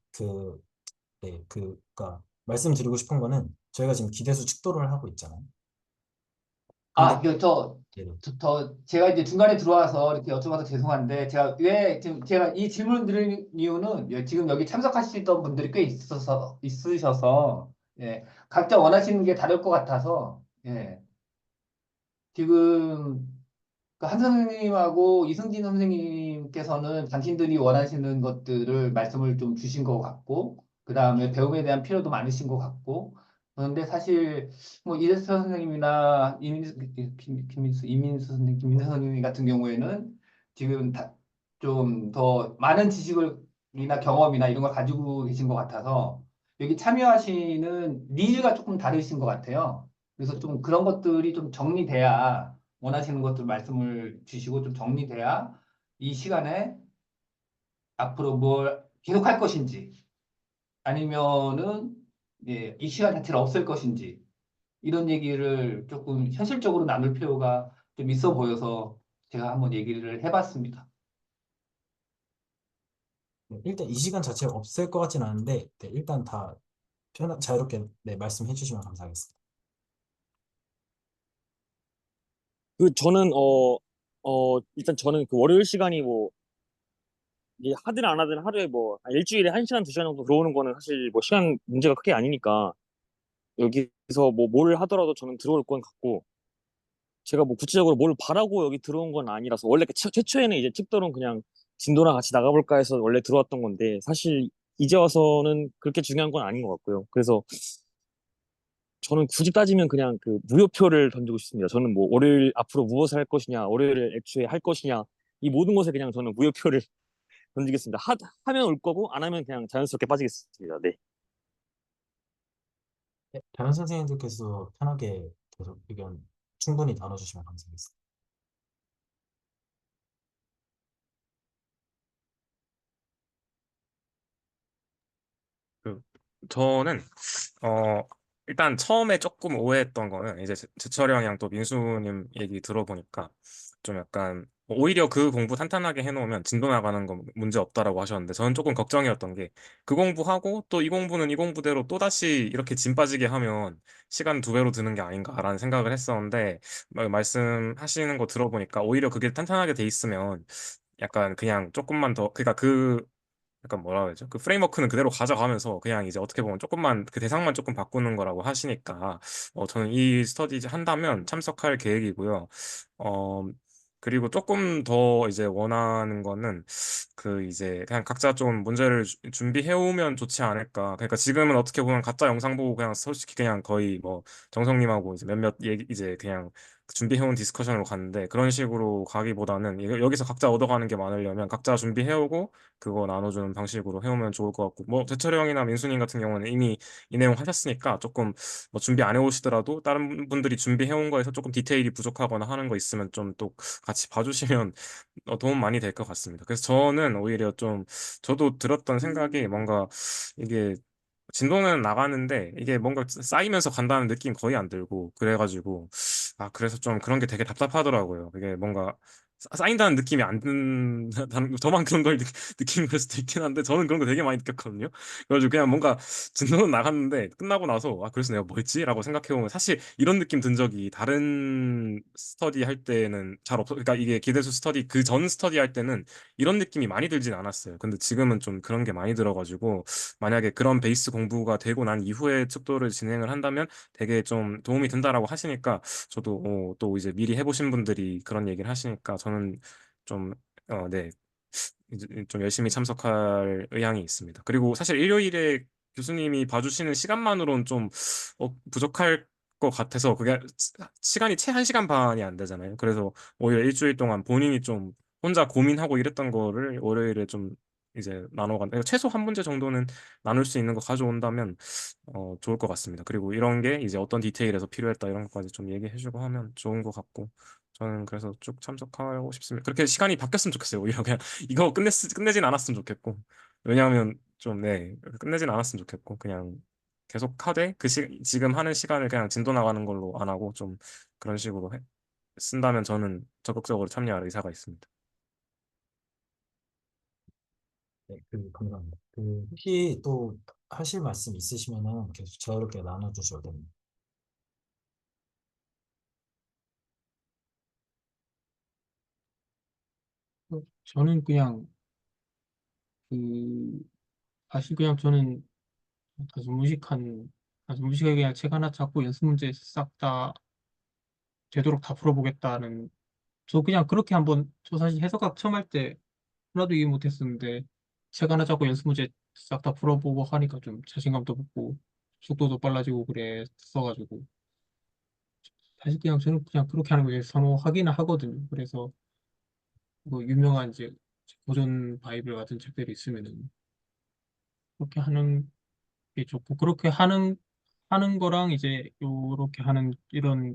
그러니까 말씀드리고 싶은 거는 저희가 지금 기대수 측도론을 하고 있잖아요. 근데 아, 네네. 제가 이제 중간에 들어와서 이렇게 여쭤봐서 죄송한데, 제가 왜 지금 제가 이 질문을 드린 이유는 지금 여기 참석하시던 분들이 꽤 있으셔서, 예, 각자 원하시는 게 다를 것 같아서, 예, 지금 한 선생님하고 이승진 선생님께서는 당신들이 원하시는 것들을 말씀을 좀 주신 것 같고, 그 다음에 배움에 대한 필요도 많으신 것 같고, 그런데 사실 뭐 이대수 선생님이나 김민수 선생님 같은 경우에는 지금 좀 더 많은 지식이나 경험이나 이런 걸 가지고 계신 것 같아서 여기 참여하시는 니즈가 조금 다르신 것 같아요. 그래서 좀 그런 것들이 좀 정리돼야 원하시는 것들 말씀을 주시고 좀 정리돼야 이 시간에 앞으로 뭘 계속 할 것인지 아니면은 이 시간 자체를 없앨 것인지 이런 얘기를 조금 현실적으로 나눌 필요가 좀 있어 보여서 제가 한번 얘기를 해봤습니다. 네, 일단 이 시간 자체가 없을 것 같진 않은데, 네, 일단 다 자유롭게 네, 말씀해 주시면 감사하겠습니다. 저는 일단 저는 그 월요일 시간이 뭐 이게 하든 안 하든 하루에 뭐 일주일에 1시간 2시간 정도 들어오는 거는 사실 뭐 시간 문제가 크게 아니니까 여기서 뭐 뭘 하더라도 저는 들어올 건 같고, 제가 뭐 구체적으로 뭘 바라고 여기 들어온 건 아니라서 원래 그 최초에는 이제 특도는 그냥 진도랑 같이 나가볼까 해서 원래 들어왔던 건데, 사실 이제 와서는 그렇게 중요한 건 아닌 것 같고요. 그래서 저는 굳이 따지면 그냥 그 무효표를 던지고 싶습니다. 저는 뭐 월요일 앞으로 무엇을 할 것이냐, 월요일 애초에 할 것이냐, 이 모든 것에 그냥 저는 무효표를 던지겠습니다. 하면 올 거고 안 하면 그냥 자연스럽게 빠지겠습니다. 네. 네, 다른 선생님들께서 편하게 계속 의견 충분히 나눠주시면 감사하겠습니다. 그 저는 어 일단 처음에 조금 오해했던 거는 이제 제철이 형이랑 또 민수님 얘기 들어보니까 좀 약간 오히려 그 공부 탄탄하게 해놓으면 진도 나가는 거 문제 없다라고 하셨는데, 저는 조금 걱정이었던 게 그 공부하고 또 이 공부는 이 공부대로 또다시 이렇게 짐 빠지게 하면 시간 두 배로 드는 게 아닌가라는 생각을 했었는데, 말씀하시는 거 들어보니까 오히려 그게 탄탄하게 돼 있으면 약간 그냥 조금만 더, 그러니까 그 약간 뭐라 그러죠? 그 프레임워크는 그대로 가져가면서 그냥 이제 어떻게 보면 조금만 그 대상만 조금 바꾸는 거라고 하시니까 저는 이 스터디 한다면 참석할 계획이고요. 어 그리고 조금 더 이제 원하는 거는 그 이제 그냥 각자 좀 문제를 준비해 오면 좋지 않을까. 그러니까 지금은 어떻게 보면 가짜 영상 보고 그냥 솔직히 그냥 거의 뭐 정성님하고 이제 몇몇 얘기 이제 그냥 준비해온 디스커션으로 갔는데, 그런 식으로 가기보다는 여기서 각자 얻어가는 게 많으려면 각자 준비해오고 그거 나눠주는 방식으로 해오면 좋을 것 같고, 뭐 대철이 형이나 민수님 같은 경우는 이미 이 내용 하셨으니까 조금 뭐 준비 안 해오시더라도 다른 분들이 준비해온 거에서 조금 디테일이 부족하거나 하는 거 있으면 좀 또 같이 봐주시면 도움 많이 될 것 같습니다. 그래서 저는 오히려 좀 저도 들었던 생각이 뭔가 이게 진도는 나가는데 이게 뭔가 쌓이면서 간다는 느낌 거의 안 들고 그래가지고, 그래서 좀 그런 게 되게 답답하더라고요. 이게 뭔가 쌓인다는 느낌이 안 든다는 저만 그런 걸 느끼는 걸 수도 있긴 한데, 저는 그런 거 되게 많이 느꼈거든요. 그래가지고 그냥 뭔가 진도는 나갔는데 끝나고 나서 그래서 내가 뭐 했지? 라고 생각해보면 사실 이런 느낌 든 적이 다른 스터디 할 때는 잘 없어. 그러니까 이게 기대수 스터디 그 전 스터디 할 때는 이런 느낌이 많이 들진 않았어요. 근데 지금은 좀 그런 게 많이 들어가지고, 만약에 그런 베이스 공부가 되고 난 이후에 척도를 진행을 한다면 되게 좀 도움이 된다라고 하시니까, 저도 또 이제 미리 해보신 분들이 그런 얘기를 하시니까 저는 좀 네, 이제 좀 열심히 참석할 의향이 있습니다. 그리고 사실 일요일에 교수님이 봐주시는 시간만으로는 좀 부족할 것 같아서, 그게 시간이 채 1시간 반이 안 되잖아요. 그래서 오히려 일주일 동안 본인이 좀 혼자 고민하고 이랬던 거를 월요일에 좀 이제 최소 한 문제 정도는 나눌 수 있는 거 가져온다면 좋을 것 같습니다. 그리고 이런 게 이제 어떤 디테일에서 필요했다 이런 것까지 좀 얘기해주고 하면 좋은 것 같고, 저는 그래서 쭉 참석하고 싶습니다. 그렇게 시간이 바뀌었으면 좋겠어요. 오히려 그냥 이거 끝내진 않았으면 좋겠고, 왜냐하면 좀, 네, 끝내진 않았으면 좋겠고, 그냥 계속 하되 지금 하는 시간을 그냥 진도 나가는 걸로 안 하고 좀 그런 식으로 쓴다면 저는 적극적으로 참여할 의사가 있습니다. 네, 감사합니다. 혹시 또 하실 말씀 있으시면은 계속 자유롭게 나눠주셔도 됩니다. 저는 그냥 그 사실 그냥 저는 아주 무식하게 그냥 책 하나 잡고 연습 문제 싹 다 되도록 다 풀어보겠다는, 저 그냥 그렇게 한번, 저 사실 해석학 처음 할 때 하나도 이해 못했었는데 책 하나 잡고 연습 문제 싹 다 풀어보고 하니까 좀 자신감도 붙고 속도도 빨라지고 그랬어가지고, 사실 그냥 저는 그냥 그렇게 하는 걸 선호하기는 하거든요. 그래서 뭐 유명한 이제 고전 바이블 같은 책들이 있으면은 그렇게 하는 게 좋고, 그렇게 하는 거랑 이제 요렇게 하는,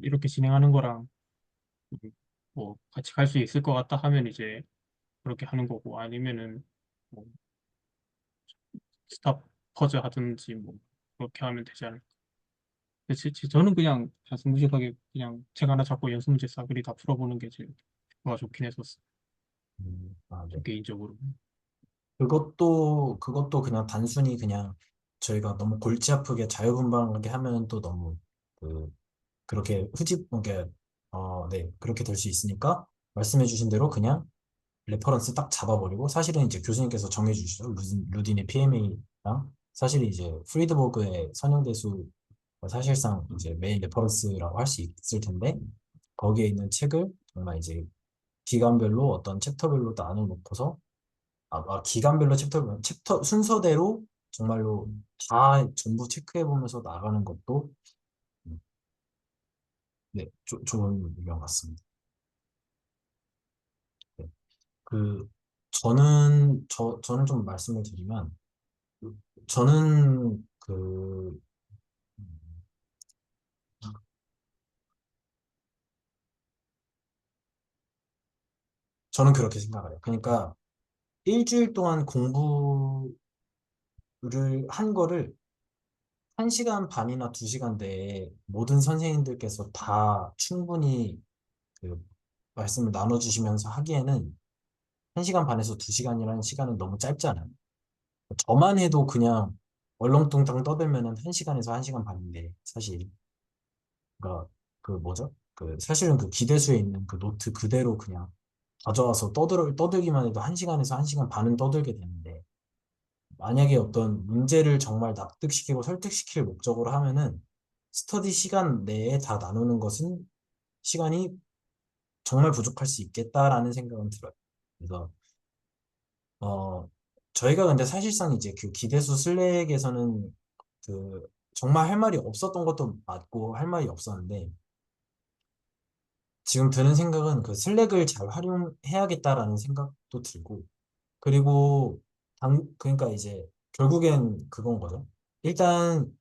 이렇게 진행하는 거랑 뭐 같이 갈 수 있을 것 같다 하면 이제 그렇게 하는 거고, 아니면은 뭐 스탑 퍼즈 하든지 뭐 그렇게 하면 되지 않을까. 근데 저는 그냥 무식하게 그냥 책 하나 잡고 연습 문제 싸그리 다 풀어보는 게 제일 좋아 좋긴 했었어. 저 네. 개인적으로. 그것도 그냥 단순히 그냥 저희가 너무 골치 아프게 자유분방하게 하면 또 너무 그, 그렇게 게 네, 그렇게 될 수 있으니까 말씀해 주신 대로 그냥 레퍼런스 딱 잡아버리고 사실은 이제 교수님께서 정해 주시죠. 루딘의 PMA랑 사실 이제 프리드버그의 선형대수 사실상 이제 메인 레퍼런스라고 할 수 있을 텐데 거기에 있는 책을 정말 이제 기간별로 어떤 챕터별로 나눠 놓고서 기간별로 챕터 순서대로 정말로 다 전부 체크해 보면서 나가는 것도 음, 네, 좋은 의견 같습니다. 네. 그 저는 좀 말씀을 드리면 저는 음, 저는 그렇게 생각해요. 그러니까 일주일 동안 공부를 한 거를 1시간 반이나 2시간 내에 모든 선생님들께서 다 충분히 그 말씀을 나눠주시면서 하기에는 1시간 반에서 2시간이라는 시간은 너무 짧잖아요. 저만 해도 그냥 얼렁뚱땅 떠들면은 1시간에서 1시간 반인데, 사실. 그러니까, 뭐죠? 사실은 그 기대수에 있는 그 노트 그대로 그냥 가져와서 떠들기만 해도 1시간에서 1시간 반은 떠들게 되는데, 만약에 어떤 문제를 정말 납득시키고 설득시킬 목적으로 하면은 스터디 시간 내에 다 나누는 것은 시간이 정말 부족할 수 있겠다라는 생각은 들어요. 그래서 어 저희가 근데 사실상 이제 그 기대수 슬랙에서는 정말 할 말이 없었던 것도 맞고 할 말이 없었는데 지금 드는 생각은 그 슬랙을 잘 활용해야겠다라는 생각도 들고 그리고 그러니까 이제 결국엔 그건 거죠. 일단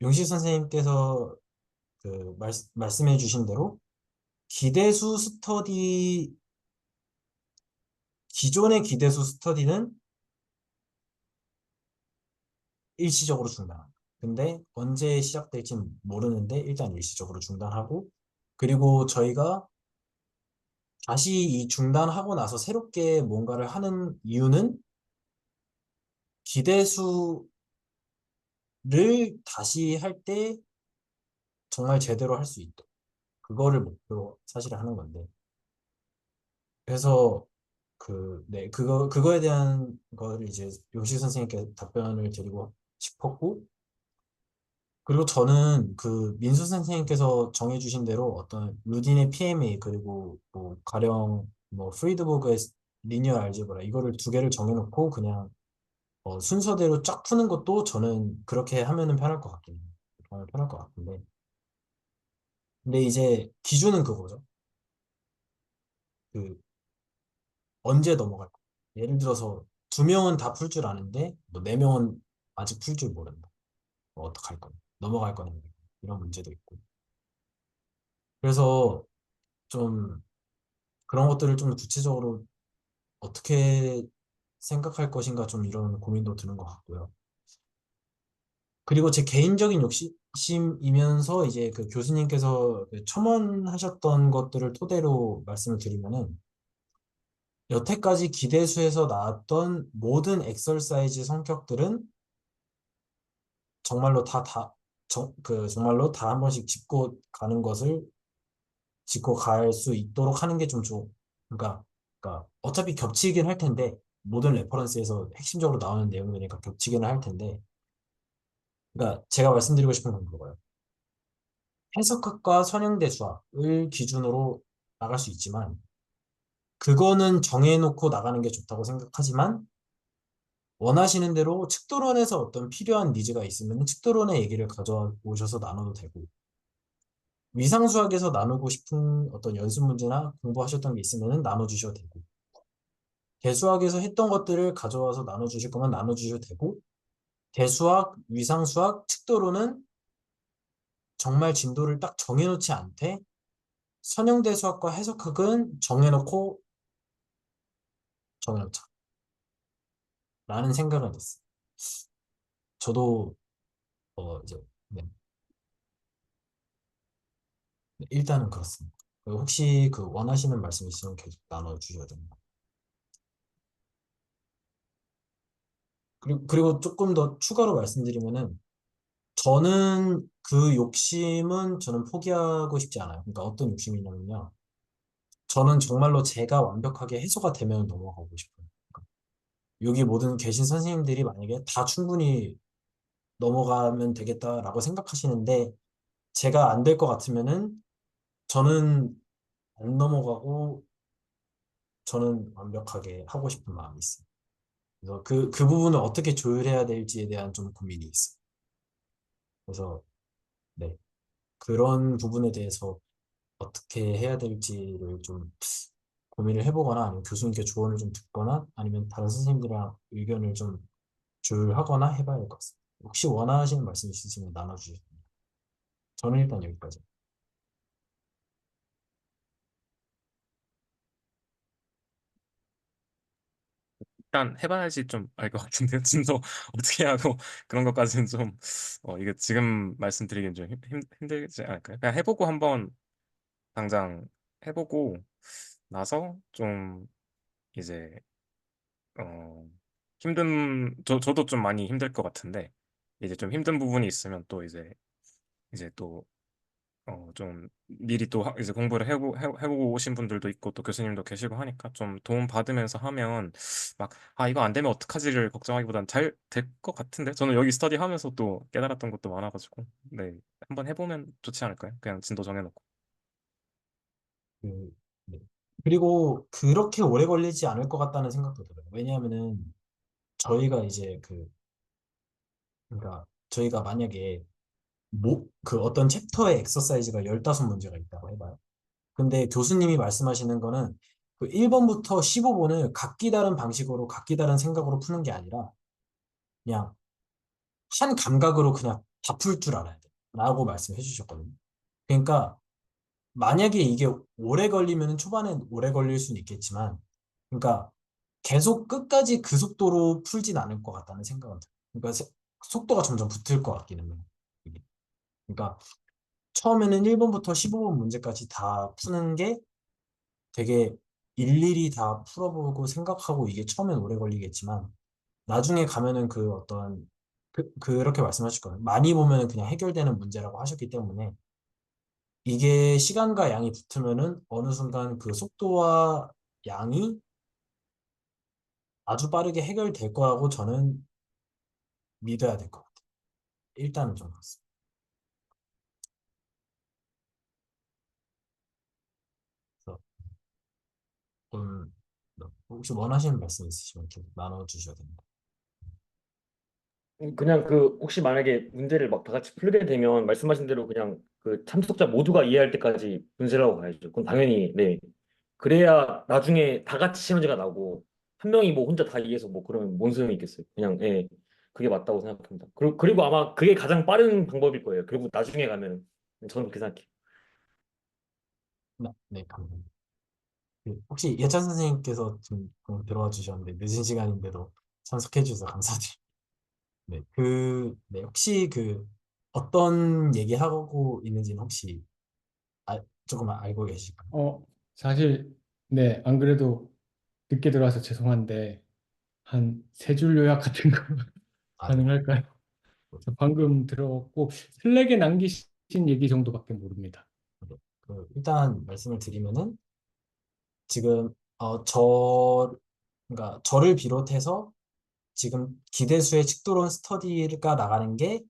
용시 선생님께서 말씀해 주신 대로 기대수 스터디 기존의 기대수 스터디는 일시적으로 중단합니다. 근데 언제 시작될지 모르는데 일단 일시적으로 중단하고 그리고 저희가 다시 이 중단하고 나서 새롭게 뭔가를 하는 이유는 기대수를 다시 할 때 정말 제대로 할 수 있도록 그거를 목표로 사실 하는 건데 그래서 네, 그거에 대한 거를 이제 용식 선생님께 답변을 드리고 싶었고 그리고 저는 민수 선생님께서 정해주신 대로 어떤 루딘의 PMA 그리고 뭐 가령 뭐 프리드버그의 리니어 알제브라 이거를 두 개를 정해놓고 그냥 순서대로 쫙 푸는 것도 저는 그렇게 하면은 편할 것 같긴 해요. 정말 편할 것 같은데 근데 이제 기준은 그거죠. 그 언제 넘어갈 거. 예를 들어서 2명은 다 풀 줄 아는데 뭐 4명은 아직 풀 줄 모른다. 뭐 어떡할 거냐. 넘어갈 거냐. 이런 문제도 있고. 그래서 좀 그런 것들을 좀 구체적으로 어떻게 생각할 것인가 좀 이런 고민도 드는 것 같고요. 그리고 제 개인적인 욕심이면서 이제 그 교수님께서 첨언하셨던 것들을 토대로 말씀을 드리면은 여태까지 기대수에서 나왔던 모든 엑설사이즈 성격들은 정말로 정말로 다 한 번씩 짚고 갈 수 있도록 하는 게 좀 그러니까 어차피 겹치긴 할 텐데, 모든 레퍼런스에서 핵심적으로 나오는 내용이니까 겹치기는 할 텐데, 그러니까 제가 말씀드리고 싶은 건 그거예요. 해석학과 선형대 수학을 기준으로 나갈 수 있지만, 그거는 정해놓고 나가는 게 좋다고 생각하지만, 원하시는 대로 측도론에서 어떤 필요한 니즈가 있으면 측도론의 얘기를 가져오셔서 나눠도 되고, 위상수학에서 나누고 싶은 어떤 연습 문제나 공부하셨던 게 있으면 나눠주셔도 되고, 대수학에서 했던 것들을 가져와서 나눠주실 거면 나눠주셔도 되고, 대수학, 위상수학, 측도로는 정말 진도를 딱 정해놓지 않되 선형대수학과 해석학은 정해놓자 라는 생각을 했어요. 저도 이제 네, 일단은 그렇습니다. 혹시 그 원하시는 말씀 있으면 계속 나눠주셔야 됩니다. 그리고 조금 더 추가로 말씀드리면은 저는 그 욕심은 저는 포기하고 싶지 않아요. 그러니까 어떤 욕심이냐면요. 저는 정말로 제가 완벽하게 해소가 되면 넘어가고 싶어요. 그러니까 여기 모든 계신 선생님들이 만약에 다 충분히 넘어가면 되겠다라고 생각하시는데 제가 안 될 것 같으면은 저는 안 넘어가고 저는 완벽하게 하고 싶은 마음이 있어요. 그래서 그 부분을 어떻게 조율해야 될지에 대한 좀 고민이 있어요. 그래서 네, 그런 부분에 대해서 어떻게 해야 될지를 좀 고민을 해보거나 아니면 교수님께 조언을 좀 듣거나 아니면 다른 선생님들이랑 의견을 좀 조율하거나 해봐야 할 것 같습니다. 혹시 원하시는 말씀 있으시면 나눠주세요. 저는 일단 여기까지. 일단 해봐야지 좀 알 것 같은데 진도 어떻게 하고 그런 것까지는 좀 이게 지금 말씀드리긴 좀 힘들지 않을까요? 그냥 해보고 한번 당장 해보고 나서 좀 이제 어 저도 좀 많이 힘들 것 같은데 이제 좀 힘든 부분이 있으면 또 이제 또 좀 미리 또 이제 공부를 해보고 오신 분들도 있고 또 교수님도 계시고 하니까 좀 도움 받으면서 하면 막 아 이거 안 되면 어떡하지를 걱정하기보단 잘 될 것 같은데 저는 여기 스터디 하면서 또 깨달았던 것도 많아가지고 네 한번 해보면 좋지 않을까요? 그냥 진도 정해놓고. 그, 네. 그리고 그렇게 오래 걸리지 않을 것 같다는 생각도 들어요. 왜냐하면은 저희가 이제 그러니까 저희가 만약에 그 어떤 챕터의 엑서사이즈가 15문제가 있다고 해봐요. 근데 교수님이 말씀하시는 거는 그 1번부터 15번을 각기 다른 방식으로 각기 다른 생각으로 푸는 게 아니라 그냥 한 감각으로 그냥 다 풀 줄 알아야 돼. 라고 말씀해 주셨거든요. 그러니까 만약에 이게 오래 걸리면 초반에 오래 걸릴 수는 있겠지만 그러니까 계속 끝까지 그 속도로 풀진 않을 것 같다는 생각은 들어요. 그러니까 속도가 점점 붙을 것 같기는 해요. 이게. 그러니까 처음에는 1번부터 15번 문제까지 다 푸는 게 되게 일일이 다 풀어보고 생각하고 이게 처음엔 오래 걸리겠지만 나중에 가면은 그 어떤 그렇게 말씀하실 거예요. 많이 보면은 그냥 해결되는 문제라고 하셨기 때문에 이게 시간과 양이 붙으면은 어느 순간 그 속도와 양이 아주 빠르게 해결될 거라고 저는 믿어야 될 것 같아요. 일단은 좀 그렇습니다. 그래서 좀 혹시 원하시는 말씀 있으시면 계속 나눠주셔야 됩니다. 그냥 그 혹시 만약에 문제를 막 다 같이 풀게 되면 말씀하신 대로 그냥 그 참석자 모두가 이해할 때까지 분석을 하고 가야죠. 그럼 당연히 네. 그래야 나중에 다 같이 시너지가 나고 한 명이 뭐 혼자 다 이해해서 뭐 그러면 뭔 소용이 있겠어요. 그냥 예. 그게 맞다고 생각합니다. 그리고 아마 그게 가장 빠른 방법일 거예요. 그리고 나중에 가면 저는 그렇게 생각해요. 네, 네, 감사합니다. 혹시 예찬 선생님께서 좀 들어와 주셨는데 늦은 시간인데도 참석해 주셔서 감사드립니다. 네, 네, 혹시 어떤 얘기하고 있는지는 혹시 조금 알고 계실까요? 사실, 네, 안 그래도 늦게 들어와서 죄송한데, 한 세 줄 요약 같은 거 아, 네. 가능할까요? 저 방금 들어왔고, 슬랙에 남기신 얘기 정도밖에 모릅니다. 네. 일단 말씀을 드리면은 지금 그러니까 저를 비롯해서 지금 기대수의 칙도론 스터디가 나가는 게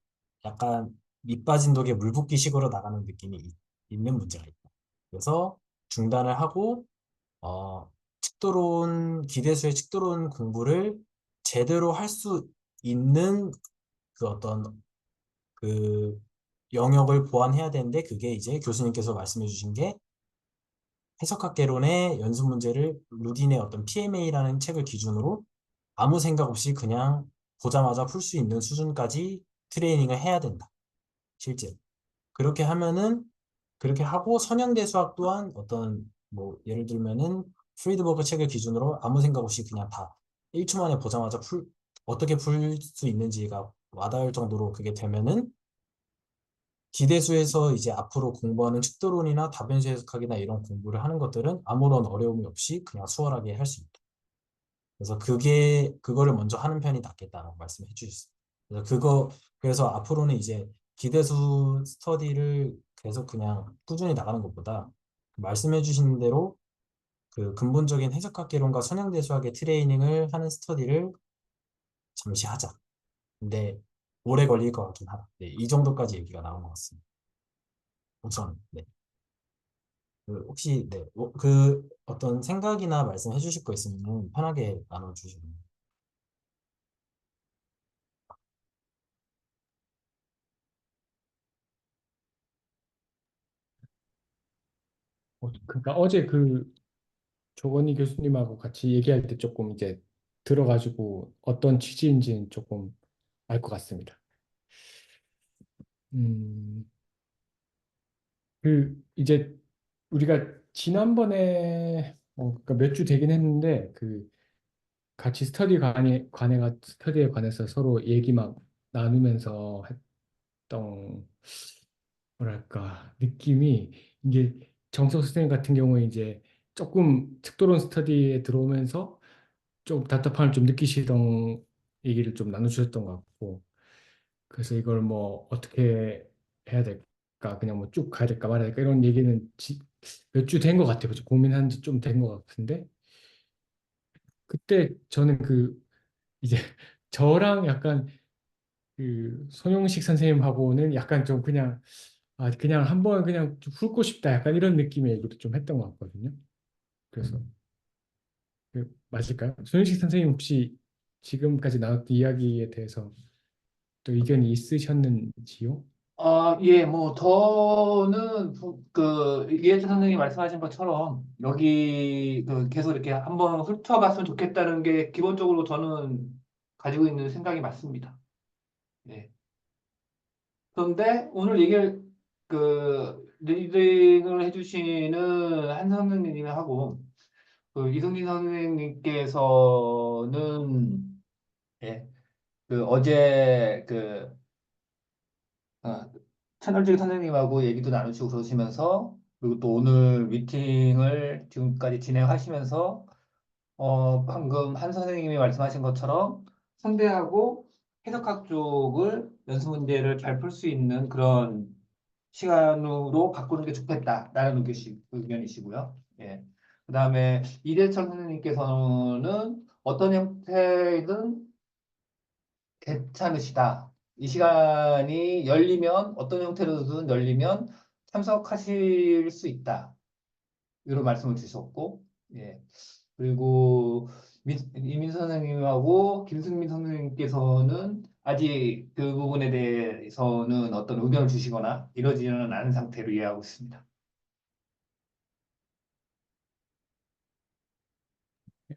약간 밑빠진 독에 물 붓기 식으로 나가는 느낌이 있는 문제가 있다. 그래서 중단을 하고 기대수의 칙도론 공부를 제대로 할 수 있는 그 어떤 그 영역을 보완해야 되는데 그게 이제 교수님께서 말씀해 주신 게 해석학개론의 연습 문제를 루딘의 어떤 PMA라는 책을 기준으로 아무 생각 없이 그냥 보자마자 풀 수 있는 수준까지 트레이닝을 해야 된다. 실제로. 그렇게 하면은 그렇게 하고 선형대 수학 또한 어떤 뭐 예를 들면은 프리드버그 책을 기준으로 아무 생각 없이 그냥 다 1초 만에 보자마자 어떻게 풀 수 있는지가 와닿을 정도로 그게 되면은 기대수에서 이제 앞으로 공부하는 축도론이나 다변수 해석학이나 이런 공부를 하는 것들은 아무런 어려움이 없이 그냥 수월하게 할 수 있다. 그래서 그거를 먼저 하는 편이 낫겠다라고 말씀해 주셨어요. 그래서 앞으로는 이제 기대수 스터디를 계속 그냥 꾸준히 나가는 것보다 말씀해 주신 대로 그 근본적인 해석학개론과 선형대수학의 트레이닝을 하는 스터디를 잠시 하자. 근데 오래 걸릴 것 같긴 하다. 네, 이 정도까지 얘기가 나온 것 같습니다. 우선, 네. 혹시, 네, 그 어떤 생각이나 말씀해 주실 거 있으면 편하게 나눠주시면. 그러니까 어제 그 조건희 교수님하고 같이 얘기할 때 조금 이제 들어가지고 어떤 취지인지는 조금 알 것 같습니다. 음, 이제 우리가 지난번에 그러니까 몇 주 되긴 했는데 그 같이 스터디에 관해서 서로 얘기 막 나누면서 했던 뭐랄까 느낌이 이게 정석 선생님 같은 경우에 이제 조금 특도론 스터디에 들어오면서 좀 답답함을 좀 느끼시던 얘기를 좀 나눠주셨던 것 같고 그래서 이걸 뭐 어떻게 해야 될까 그냥 뭐 쭉 가야 될까 말아야 될까 이런 얘기는 몇 주 된 것 같아요. 그죠? 고민한 지 좀 된 것 같은데 그때 저는 이제 저랑 약간 그 손용식 선생님하고는 약간 좀 그냥 그냥 한번 그냥 좀 훑고 싶다 약간 이런 느낌의 얘기도 좀 했던 것 같거든요. 그래서 맞을까요? 손용식 선생님 혹시 지금까지 나눴던 이야기에 대해서 또 의견이 있으셨는지요? 예, 뭐, 저는, 이해찬 선생님이 말씀하신 것처럼, 여기, 계속 이렇게 한번 훑어봤으면 좋겠다는 게, 기본적으로 저는 가지고 있는 생각이 맞습니다. 예. 그런데, 오늘 리딩을 해주시는 한 선생님하고, 이승진 선생님께서는, 예, 어제, 어, 채널직 선생님하고 얘기도 나누시고 그러시면서 그리고 또 오늘 미팅을 지금까지 진행하시면서 방금 한 선생님이 말씀하신 것처럼 선대하고 해석학 쪽을 연수 문제를 잘 풀 수 있는 그런 시간으로 바꾸는 게 좋겠다라는 의견이시고요. 예. 그다음에 이대철 선생님께서는 어떤 형태든 괜찮으시다. 이 시간이 열리면 어떤 형태로든 열리면 참석하실 수 있다. 이런 말씀을 주셨고, 예. 그리고 이민 선생님하고 김승민 선생님께서는 아직 그 부분에 대해서는 어떤 의견을 주시거나 이러지는 않은 상태로 이해하고 있습니다.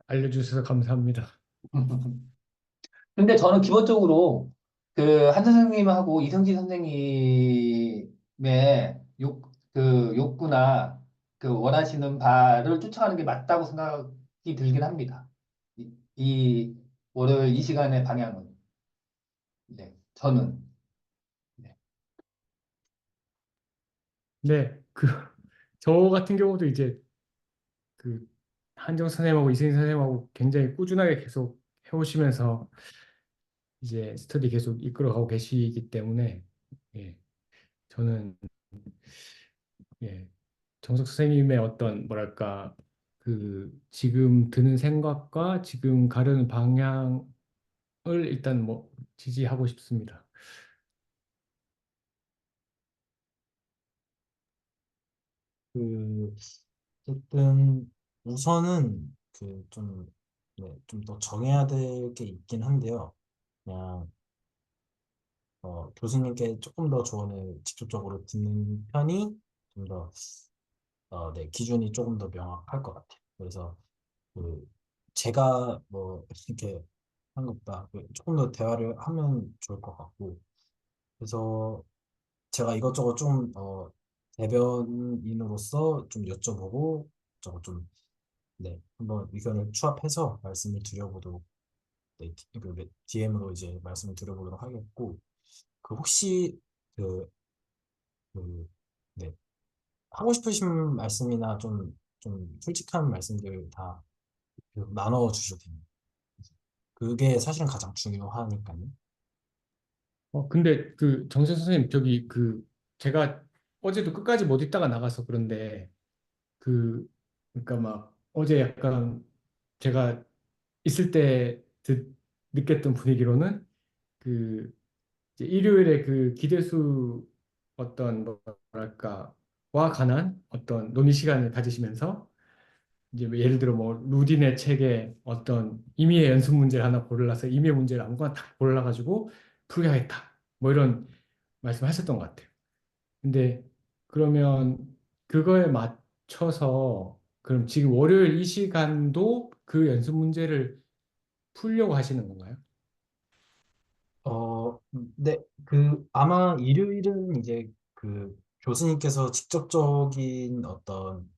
알려주셔서 감사합니다. 근데 저는 기본적으로 한 선생님하고 이성진 선생님의 욕구나 원하시는 바를 쫓아가는 게 맞다고 생각이 들긴 합니다. 이 월요일 이 시간의 방향은. 네, 저는. 네. 네, 저 같은 경우도 이제 그 한정 선생님하고 이승희 선생님하고 굉장히 꾸준하게 계속 해오시면서 이제 스터디 계속 이끌어가고 계시기 때문에 예, 저는 예, 정석 선생님의 어떤 뭐랄까 지금 드는 생각과 지금 가려는 방향을 일단 뭐 지지하고 싶습니다. 그, 어쨌든, 우선은, 네, 좀 더 정해야 될 게 있긴 한데요. 그냥, 교수님께 조금 더 조언을 직접적으로 듣는 편이 좀 더, 네, 기준이 조금 더 명확할 것 같아요. 그래서, 그, 제가 뭐, 이렇게 하는 것보다 조금 더 대화를 하면 좋을 것 같고, 그래서 제가 이것저것 좀 대변인으로서 좀 여쭤보고 저거 좀 네, 한번 의견을 추합해서 말씀을 드려보도록 네, DM으로 이제 말씀을 드려보도록 하겠고, 그 혹시 그, 그, 네, 하고 싶으신 말씀이나 좀 솔직한 말씀들 다 나눠 주셔도 됩니다. 그게 사실은 가장 중요하니까요. 근데 그 정세 선생님 저기 그 제가 어제도 끝까지 못 있다가 나가서 그런데 그 그러니까 막 어제 약간 제가 있을 때 느꼈던 분위기로는 그 이제 일요일에 그 기대수 어떤 뭐랄까 와 관한 어떤 논의 시간을 가지시면서 이제 뭐 예를 들어 뭐 루딘의 책에 어떤 임의의 연습 문제를 하나 골라서 임의 문제를 아무거나 다 골라가지고 풀게 하겠다 뭐 이런 말씀하셨던 것 같아요. 근데 그러면 그거에 맞춰서 그럼 지금 월요일 이 시간도 그 연습 문제를 풀려고 하시는 건가요? 네, 아마 일요일은 이제 그 교수님께서 직접적인 어떤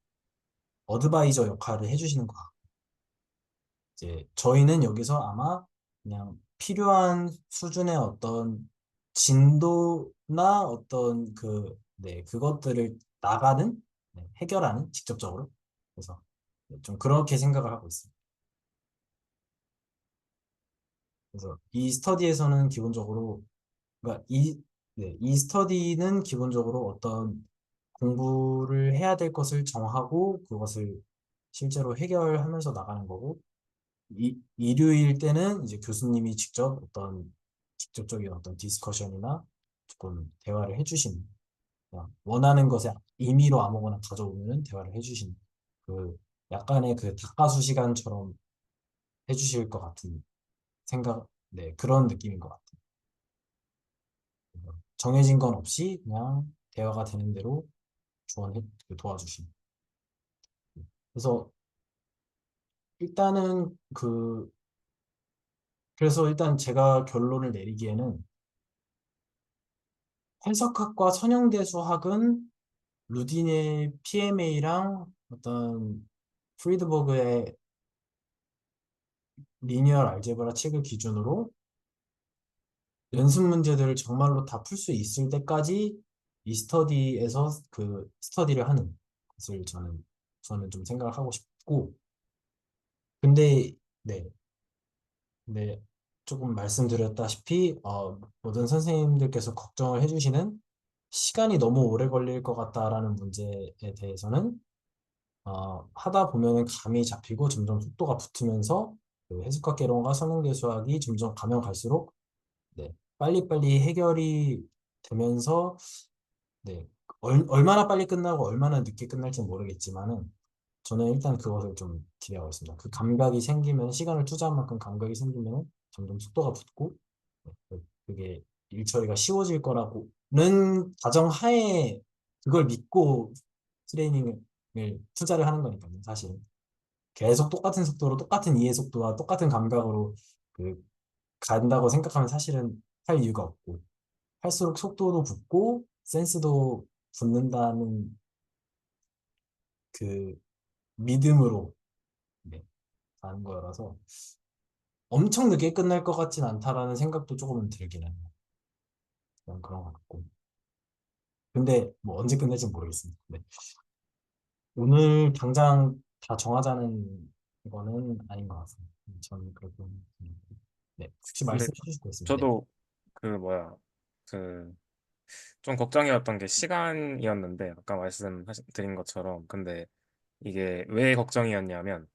어드바이저 역할을 해주시는 것 같아요. 이제 저희는 여기서 아마 그냥 필요한 수준의 어떤 진도나 어떤 네, 그것들을 나가는, 네, 해결하는 직접적으로. 그래서 네, 좀 그렇게 생각을 하고 있습니다. 그래서 이 스터디에서는 기본적으로, 그러니까 네, 이 스터디는 기본적으로 어떤 공부를 해야 될 것을 정하고 그것을 실제로 해결하면서 나가는 거고, 일요일 때는 이제 교수님이 직접 직접적인 어떤 디스커션이나 조금 대화를 해주시는, 그냥 원하는 것에 임의로 아무거나 가져오는 대화를 해주시는, 그 약간의 그 닭가수 시간처럼 해주실 것 같은 네, 그런 느낌인 것 같아요. 정해진 건 없이 그냥 대화가 되는 대로 도와주시는. 그래서 일단은 그래서 일단 제가 결론을 내리기에는 해석학과 선형대수학은 루딘의 PMA랑 어떤 프리드버그의 리니얼 알제브라 책을 기준으로 연습 문제들을 정말로 다 풀 수 있을 때까지 이 스터디에서 그 스터디를 하는 것을 저는 좀 생각을 하고 싶고, 근데 네, 네, 조금 말씀드렸다시피 모든 선생님들께서 걱정을 해주시는 시간이 너무 오래 걸릴 것 같다라는 문제에 대해서는 하다 보면은 감이 잡히고 점점 속도가 붙으면서 그 해석학 개론과 선형대 수학이 점점 가면 갈수록 네, 빨리빨리 해결이 되면서 네, 얼마나 빨리 끝나고 얼마나 늦게 끝날지 모르겠지만은 저는 일단 그것을 좀 기대하고 있습니다. 그 감각이 생기면 시간을 투자한 만큼 감각이 생기면 점점 속도가 붙고 네, 그게 일 처리가 쉬워질 거라고는 가정하에 그걸 믿고 트레이닝을 투자를 하는 거니까요, 사실은. 계속 똑같은 속도로 똑같은 이해 속도와 똑같은 감각으로 그 간다고 생각하면 사실은 할 이유가 없고 할수록 속도도 붙고 센스도 붙는다는 그 믿음으로 네, 가는 거라서 엄청 늦게 끝날 것 같진 않다라는 생각도 조금은 들긴 해요. 그런 것 같고. 근데 뭐 언제 끝날지 모르겠습니다. 네. 오늘 당장 다 정하자는 거는 아닌 것 같습니다. 저는 그렇게 네. 혹시 근데 말씀해 주실 거 있으면 네. 저도 그 뭐야 그 좀 걱정이었던 게 시간이었는데 아까 말씀드린 것처럼 근데 이게 왜 걱정이었냐면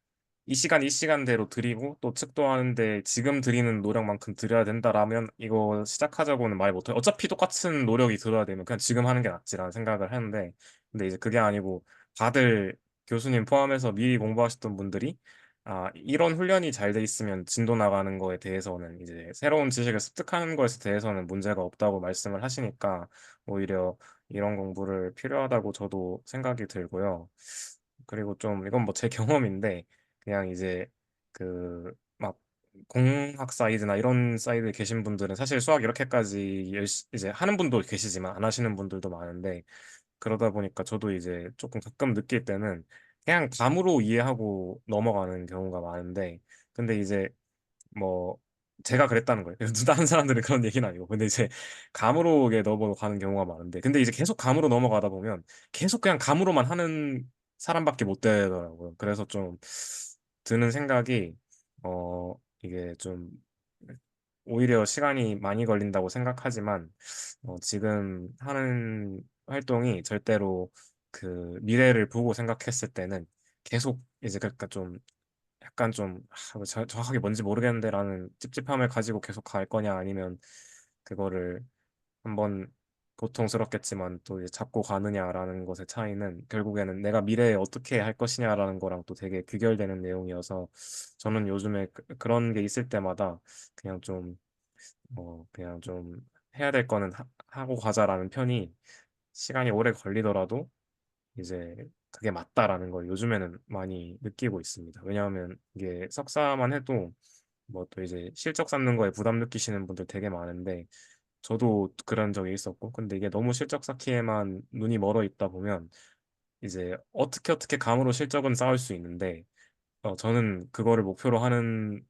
이 시간대로 드리고 또 측도하는데 지금 드리는 노력만큼 드려야 된다라면 이거 시작하자고는 말 못해요. 어차피 똑같은 노력이 들어야 되면 그냥 지금 하는 게 낫지라는 생각을 하는데 근데 이제 그게 아니고 다들 교수님 포함해서 미리 공부하셨던 분들이 이런 훈련이 잘 돼 있으면 진도 나가는 거에 대해서는 이제 새로운 지식을 습득하는 것에 대해서는 문제가 없다고 말씀을 하시니까 오히려 이런 공부를 필요하다고 저도 생각이 들고요. 그리고 좀 이건 뭐 제 경험인데 그냥 이제 그 막 공학 사이드나 이런 사이드에 계신 분들은 사실 수학 이렇게까지 이제 하는 분도 계시지만 안 하시는 분들도 많은데, 그러다 보니까 저도 이제 조금 가끔 느낄 때는 그냥 감으로 이해하고 넘어가는 경우가 많은데, 근데 이제 뭐 제가 그랬다는 거예요. 다른 사람들은 그런 얘기는 아니고, 근데 이제 감으로 이게 넘어가는 경우가 많은데, 근데 이제 계속 감으로 넘어가다 보면 계속 그냥 감으로만 하는 사람밖에 못 되더라고요. 그래서 좀 드는 생각이, 이게 좀 오히려 시간이 많이 걸린다고 생각하지만, 지금 하는 활동이 절대로 그 미래를 보고 생각했을 때는 계속 이제 그러니까 좀 약간 좀 뭐 정확하게 뭔지 모르겠는데라는 찝찝함을 가지고 계속 갈 거냐, 아니면 그거를 한번 고통스럽겠지만 또 이제 잡고 가느냐라는 것의 차이는 결국에는 내가 미래에 어떻게 할 것이냐라는 거랑 또 되게 귀결되는 내용이어서, 저는 요즘에 그런 게 있을 때마다 그냥 좀 그냥 좀 해야 될 거는 하고 가자라는 편이, 시간이 오래 걸리더라도 이제 그게 맞다라는 걸 요즘에는 많이 느끼고 있습니다. 왜냐하면 이게 석사만 해도 뭐 또 이제 실적 쌓는 거에 부담 느끼시는 분들 되게 많은데, 저도 그런 적이 있었고, 근데 이게 너무 실적 쌓기에만 눈이 멀어 있다 보면 이제 어떻게 감으로 실적은 쌓을 수 있는데, 저는 그거를 목표로 하진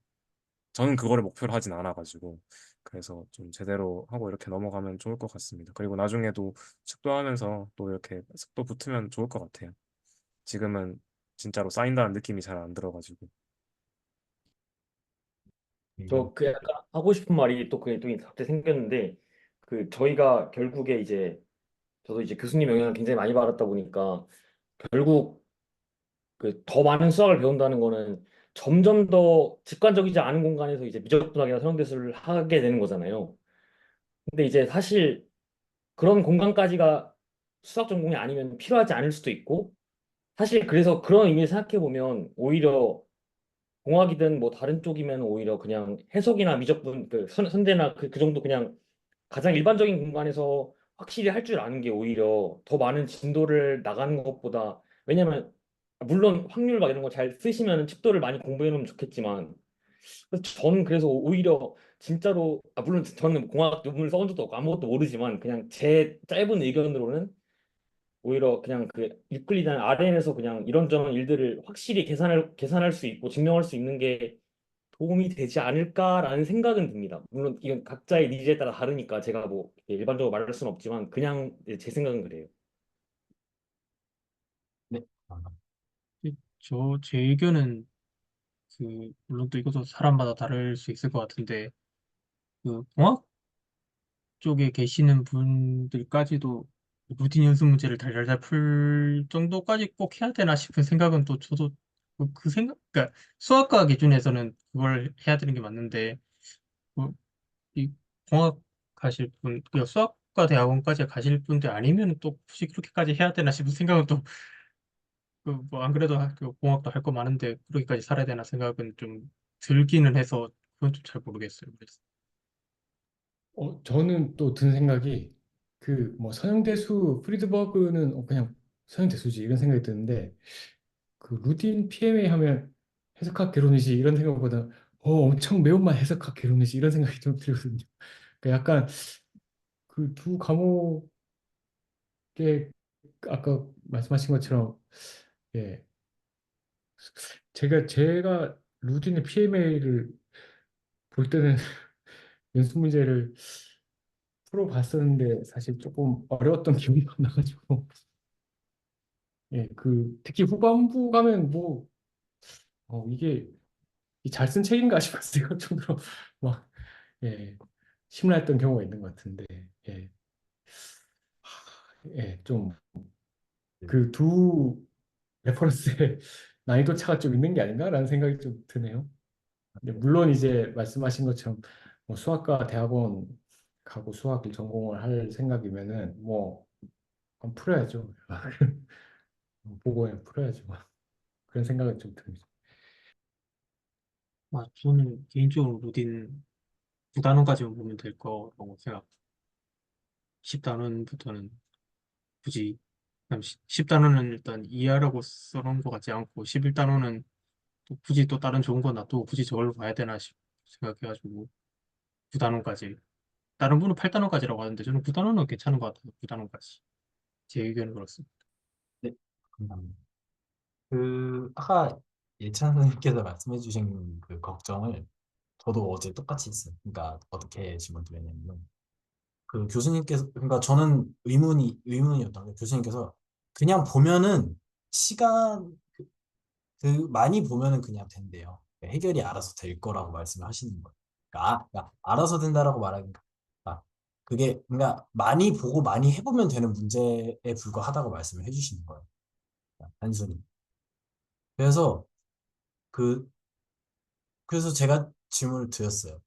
않아가지고, 그래서 좀 제대로 하고 이렇게 넘어가면 좋을 것 같습니다. 그리고 나중에도 숙도하면서 또 이렇게 숙도 붙으면 좋을 것 같아요. 지금은 진짜로 쌓인다는 느낌이 잘 안 들어가지고. 저 그 약간 하고 싶은 말이 또 갑자기 생겼는데, 그 저희가 결국에 이제 저도 이제 교수님 영향을 굉장히 많이 받았다 보니까 결국 그 더 많은 수학을 배운다는 거는 점점 더 직관적이지 않은 공간에서 이제 미적분학이나 선형대수를 하게 되는 거잖아요. 근데 이제 사실 그런 공간까지가 수학 전공이 아니면 필요하지 않을 수도 있고, 사실 그래서 그런 의미에서 생각해 보면 오히려 공학이든 뭐 다른 쪽이면 오히려 그냥 해석이나 미적분 그 선대나 그 정도 그냥 가장 일반적인 공간에서 확실히 할 줄 아는 게 오히려 더 많은 진도를 나가는 것보다, 왜냐면 물론 확률 막 이런 거 잘 쓰시면 칩도를 많이 공부해 놓으면 좋겠지만, 그래서 저는 그래서 오히려 진짜로 물론 저는 공학 논문을 써본 적도 없고 아무것도 모르지만 그냥 제 짧은 의견으로는 오히려 그냥 그 유클리드나 RN에서 그냥 이런저런 일들을 확실히 계산할 수 있고 증명할 수 있는 게 도움이 되지 않을까라는 생각은 듭니다. 물론 이건 각자의 니즈에 따라 다르니까 제가 뭐 일반적으로 말할 수는 없지만 그냥 제 생각은 그래요. 네. 아, 제 의견은 물론 또 이것도 사람마다 다를 수 있을 것 같은데, 공학 쪽에 계시는 분들까지도 루틴 연습 문제를 달달달 풀 정도까지 꼭 해야 되나 싶은 생각은 또 저도 그러니까 수학과 기준에서는 그걸 해야 되는 게 맞는데, 뭐, 이 공학 가실 수학과 대학원까지 가실 분들 아니면 또 굳이 그렇게까지 해야 되나 싶은 생각은 또, 뭐 안 그래도 공학도 할 거 많은데 그렇게까지 살아야 되나 생각은 좀 들기는 해서 그건 좀 잘 모르겠어요. 그래서. 저는 또 든 생각이 그 뭐 선형대수 프리드버그는 그냥 선형대수지 이런 생각이 드는데, 그 루딘 PMA 하면 해석학 개론이지 이런 생각보다 엄청 매운맛 해석학 개론이지 이런 생각이 좀 들거든요. 그러니까 약간 그 두 과목에 아까 말씀하신 것처럼, 예, 제가 루딘의 PMA를 볼 때는 연습 문제를 풀어봤었는데 사실 조금 어려웠던 기억이 나가지고, 예, 그 특히 후반부 가면 뭐 이게 잘 쓴 책인가 싶을 생각 정도로 막, 예, 심란했던 경우가 있는 것 같은데, 예, 예, 좀 네. 그 두 레퍼런스의 난이도 차가 좀 있는 게 아닌가라는 생각이 좀 드네요. 근데 물론 이제 말씀하신 것처럼 뭐 수학과 대학원 가고 수학을 전공을 할 생각이면은 뭐 한번 풀어야죠. 보고에 풀어야죠. 그런 생각은 좀 듭니다. 저는 개인적으로 루딘 9단원까지만 보면 될 거라고 생각. 10단원부터는 굳이, 10단원은 일단 이해하라고 써놓은 것 같지 않고, 11단원은 또 굳이 또 다른 좋은 거 놔두고 굳이 저걸로 봐야 되나 생각해가지고 9단원까지. 다른 분은 8단원까지라고 하는데 저는 9단원은 괜찮은 것 같아요. 9단원까지. 제 의견은 그렇습니다. 네, 감사합니다. 아까 예찬 선생님께서 말씀해 주신 그 걱정을 저도 어제 똑같이 했어요. 그러니까 어떻게 질문 드렸냐면, 그 교수님께서, 그러니까 저는 의문이었던 게 교수님께서 그냥 보면은 시간, 많이 보면은 그냥 된대요. 그러니까 해결이 알아서 될 거라고 말씀을 하시는 거예요. 그러니까 알아서 된다라고 말하니까, 그게, 그러니까 많이 보고 많이 해보면 되는 문제에 불과하다고 말씀을 해주시는 거예요. 그러니까 단순히. 그래서 그, 그래서 제가 질문을 드렸어요.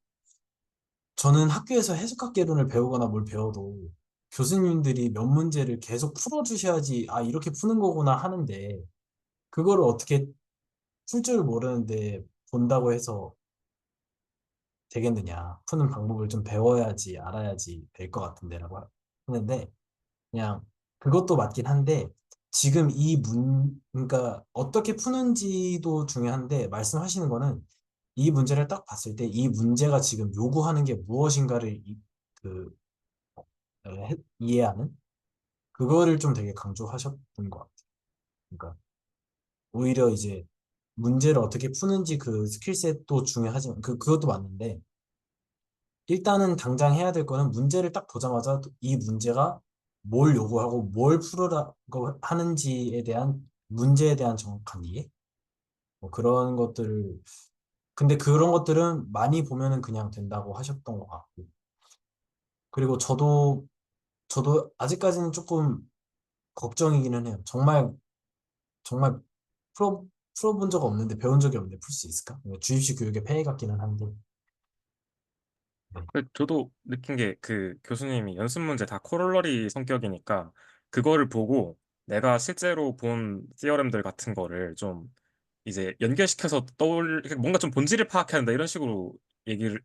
저는 학교에서 해석학개론을 배우거나 뭘 배워도 교수님들이 몇 문제를 계속 풀어주셔야지, 이렇게 푸는 거구나 하는데, 그거를 어떻게 풀 줄 모르는데 본다고 해서 되겠느냐. 푸는 방법을 좀 배워야지, 알아야지 될 것 같은데라고 하는데, 그냥 그것도 맞긴 한데, 지금 그러니까 어떻게 푸는지도 중요한데, 말씀하시는 거는 이 문제를 딱 봤을 때 이 문제가 지금 요구하는 게 무엇인가를 그, 이해하는? 그거를 좀 되게 강조하셨던 것 같아요. 그러니까 오히려 이제 문제를 어떻게 푸는지 그 스킬셋도 중요하지만, 그것도 맞는데, 일단은 당장 해야 될 거는 문제를 딱 보자마자 이 문제가 뭘 요구하고 뭘 풀으라고 하는지에 대한 문제에 대한 정확한 이해? 뭐 그런 것들을, 근데 그런 것들은 많이 보면은 그냥 된다고 하셨던 것 같고. 그리고 저도 아직까지는 조금 걱정이기는 해요. 정말 풀어, 풀어본 적 없는데, 배운 적이 없는데 풀 수 있을까? 주입식 교육의 폐해 같기는 한데. 네. 저도 느낀 게 그 교수님이 연습 문제 다 코롤러리 성격이니까 그거를 보고 내가 실제로 본 티어렘들 같은 거를 좀 이제 연결시켜서 뭔가 좀 본질을 파악해야 한다 이런 식으로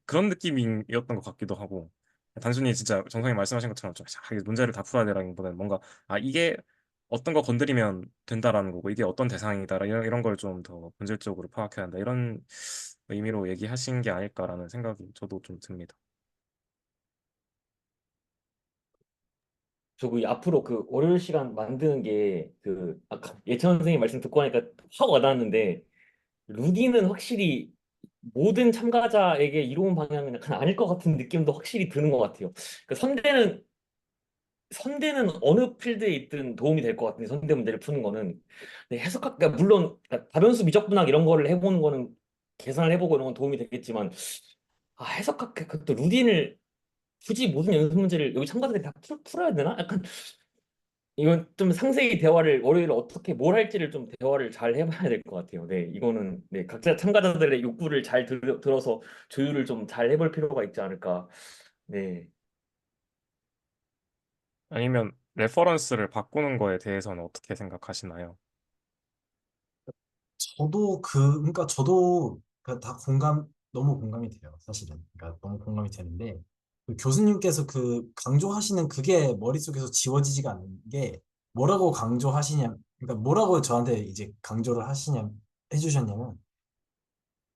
그런 느낌이었던 것 같기도 하고, 단순히 진짜 정성이 말씀하신 것처럼 좀 이게 문제를 다 풀어야 되라기보다는 뭔가 이게 어떤 거 건드리면 된다라는 거고 이게 어떤 대상이다 이런 걸 좀 더 본질적으로 파악해야 한다 이런 의미로 얘기하신 게 아닐까라는 생각이 저도 좀 듭니다. 저 그 앞으로 그 월요일 시간 만드는 게 그 아까 예찬 선생님 말씀 듣고 하니까 확 와닿았는데 루디는 확실히 모든 참가자에게 이로운 방향은 약간 아닐 것 같은 느낌도 확실히 드는 것 같아요. 그 선대는 어느 필드에 있든 도움이 될 것 같은데 선대 문제를 푸는 거는 네, 그러니까 물론 그러니까 다변수 미적분학 이런 거를 해보는 거는 계산을 해보고 이런 건 도움이 되겠지만 해석학 그것도 루딘을 굳이 모든 연습 문제를 여기 참가자들이 다 풀어야 되나? 약간 이건 좀 상세히 대화를 월요일에 어떻게 뭘 할지를 좀 대화를 잘 해봐야 될 것 같아요. 네, 이거는 네, 각자 참가자들의 욕구를 잘 들어서 조율을 좀 잘 해볼 필요가 있지 않을까. 네. 아니면 레퍼런스를 바꾸는 거에 대해서는 어떻게 생각하시나요? 그러니까 저도 다 너무 공감이 돼요, 사실은. 그러니까 너무 공감이 되는데, 그 교수님께서 강조하시는 그게 머릿속에서 지워지지가 않는 게, 뭐라고 강조하시냐, 그러니까 뭐라고 저한테 이제 강조를 해주셨냐면,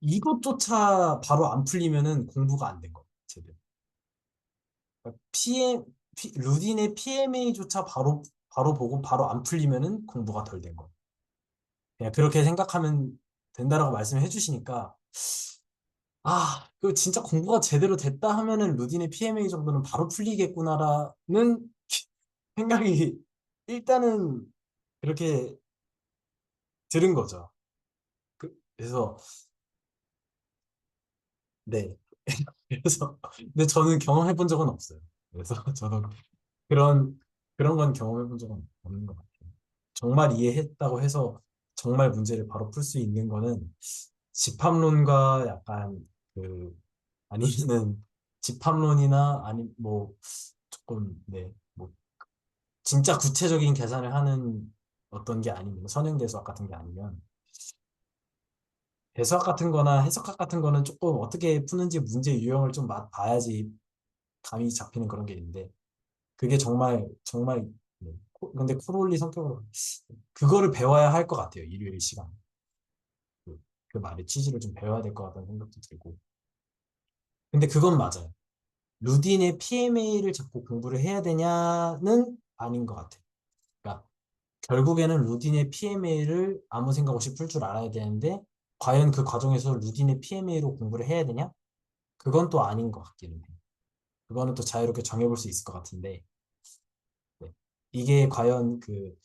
이것조차 바로 안 풀리면은 공부가 안 된 거예요, 제대로. 그러니까 루딘의 PMA조차 바로 보고 바로 안 풀리면은 공부가 덜 된 거예요. 그냥 그렇게 생각하면 된다라고 말씀해 주시니까, 그 진짜 공부가 제대로 됐다 하면은 루딘의 PMA 정도는 바로 풀리겠구나라는 생각이 일단은 그렇게 들은 거죠. 그래서, 네. 그래서, 근데 저는 경험해 본 적은 없어요. 그래서 저도 그런, 그런 건 경험해 본 적은 없는 것 같아요. 정말 이해했다고 해서 정말 문제를 바로 풀 수 있는 거는 집합론과 약간 아니면은 집합론이나 뭐 조금 뭐 진짜 구체적인 계산을 하는 어떤 게 아니면 선행대수학 같은 게 아니면 대수학 같은 거나 해석학 같은 거는 조금 어떻게 푸는지 문제 유형을 좀 봐야지 감이 잡히는 그런 게 있는데, 그게 정말 근데 코롤리 성격으로 그거를 배워야 할 것 같아요. 일요일 시간 그 말의 취지를 좀 배워야 될 것 같다는 생각도 들고. 근데 그건 맞아요. 루딘의 PMA를 자꾸 공부를 해야 되냐는 아닌 것 같아요. 그러니까 결국에는 루딘의 PMA를 아무 생각 없이 풀 줄 알아야 되는데 과연 그 과정에서 루딘의 PMA로 공부를 해야 되냐? 그건 또 아닌 것 같기는 해요. 그거는 또 자유롭게 정해볼 수 있을 것 같은데 네. 이게 과연 그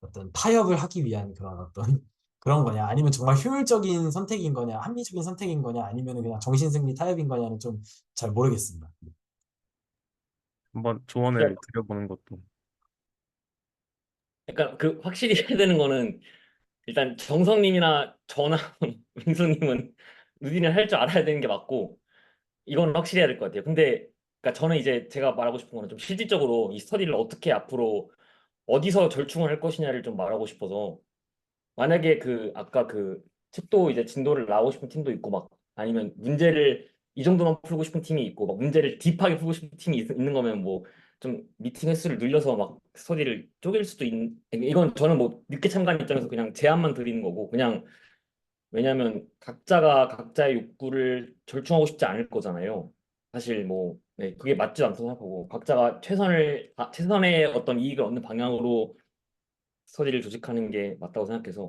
어떤 타협을 하기 위한 그런 어떤 그런 거냐 아니면 정말 효율적인 선택인 거냐 합리적인 선택인 거냐 아니면 그냥 정신승리 타협인 거냐는 좀 잘 모르겠습니다. 한번 조언을 드려보는 것도. 약간 그 확실히 해야 되는 거는 일단 정성님이나 저나 민수님은 루틴을 할 줄 알아야 되는 게 맞고 이건 확실히 해야 될 것 같아요. 근데 그러니까 저는 이제 제가 말하고 싶은 거는 좀 실질적으로 이 스터디를 어떻게 앞으로 어디서 절충을 할 것이냐를 좀 말하고 싶어서 만약에 그 아까 그 책도 이제 진도를 나오고 싶은 팀도 있고 막 아니면 문제를 이 정도만 풀고 싶은 팀이 있고 막 문제를 딥하게 풀고 싶은 팀이 있는 거면 뭐 좀 미팅 횟수를 늘려서 막 스터디를 쪼갤 수도 있는 이건 저는 뭐 늦게 참가한 입장에서 그냥 제안만 드리는 거고 그냥 왜냐하면 각자가 각자의 욕구를 절충하고 싶지 않을 거잖아요. 사실 뭐 네, 그게 맞지도 않다고 생각하고 각자가 최선의 어떤 이익을 얻는 방향으로 스터디를 조직하는 게 맞다고 생각해서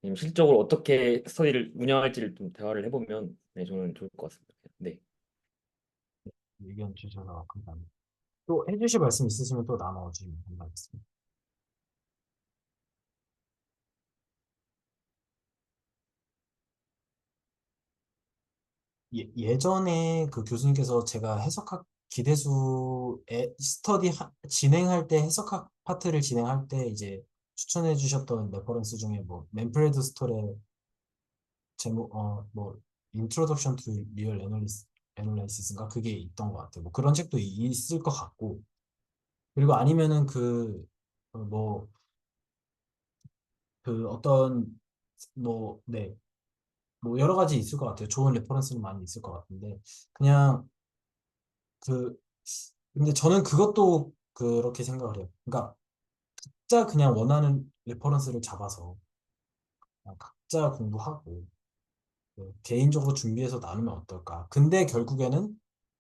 실질적으로 어떻게 스터디를 운영할지를 좀 대화를 해보면 네, 저는 좋을 것 같습니다. 네. 의견 주셔서 감사합니다. 또 해주실 말씀 있으시면 또 나눠주시면 감사하겠습니다. 예전에 그 교수님께서 제가 해석학 기대수에 진행할 때 해석학 파트를 진행할 때 이제 추천해 주셨던 레퍼런스 중에 뭐 맨프레드 스톨의 제목 뭐 Introduction to Real Analysis인가 그게 있던 것 같아요. 뭐 그런 책도 있을 것 같고 그리고 아니면은 뭐 어떤 네, 뭐 여러 가지 있을 것 같아요. 좋은 레퍼런스는 많이 있을 것 같은데 그냥 그 근데 저는 그것도 그렇게 생각을 해요. 그러니까 각자 그냥 원하는 레퍼런스를 잡아서 그냥 각자 공부하고 개인적으로 준비해서 나누면 어떨까. 근데 결국에는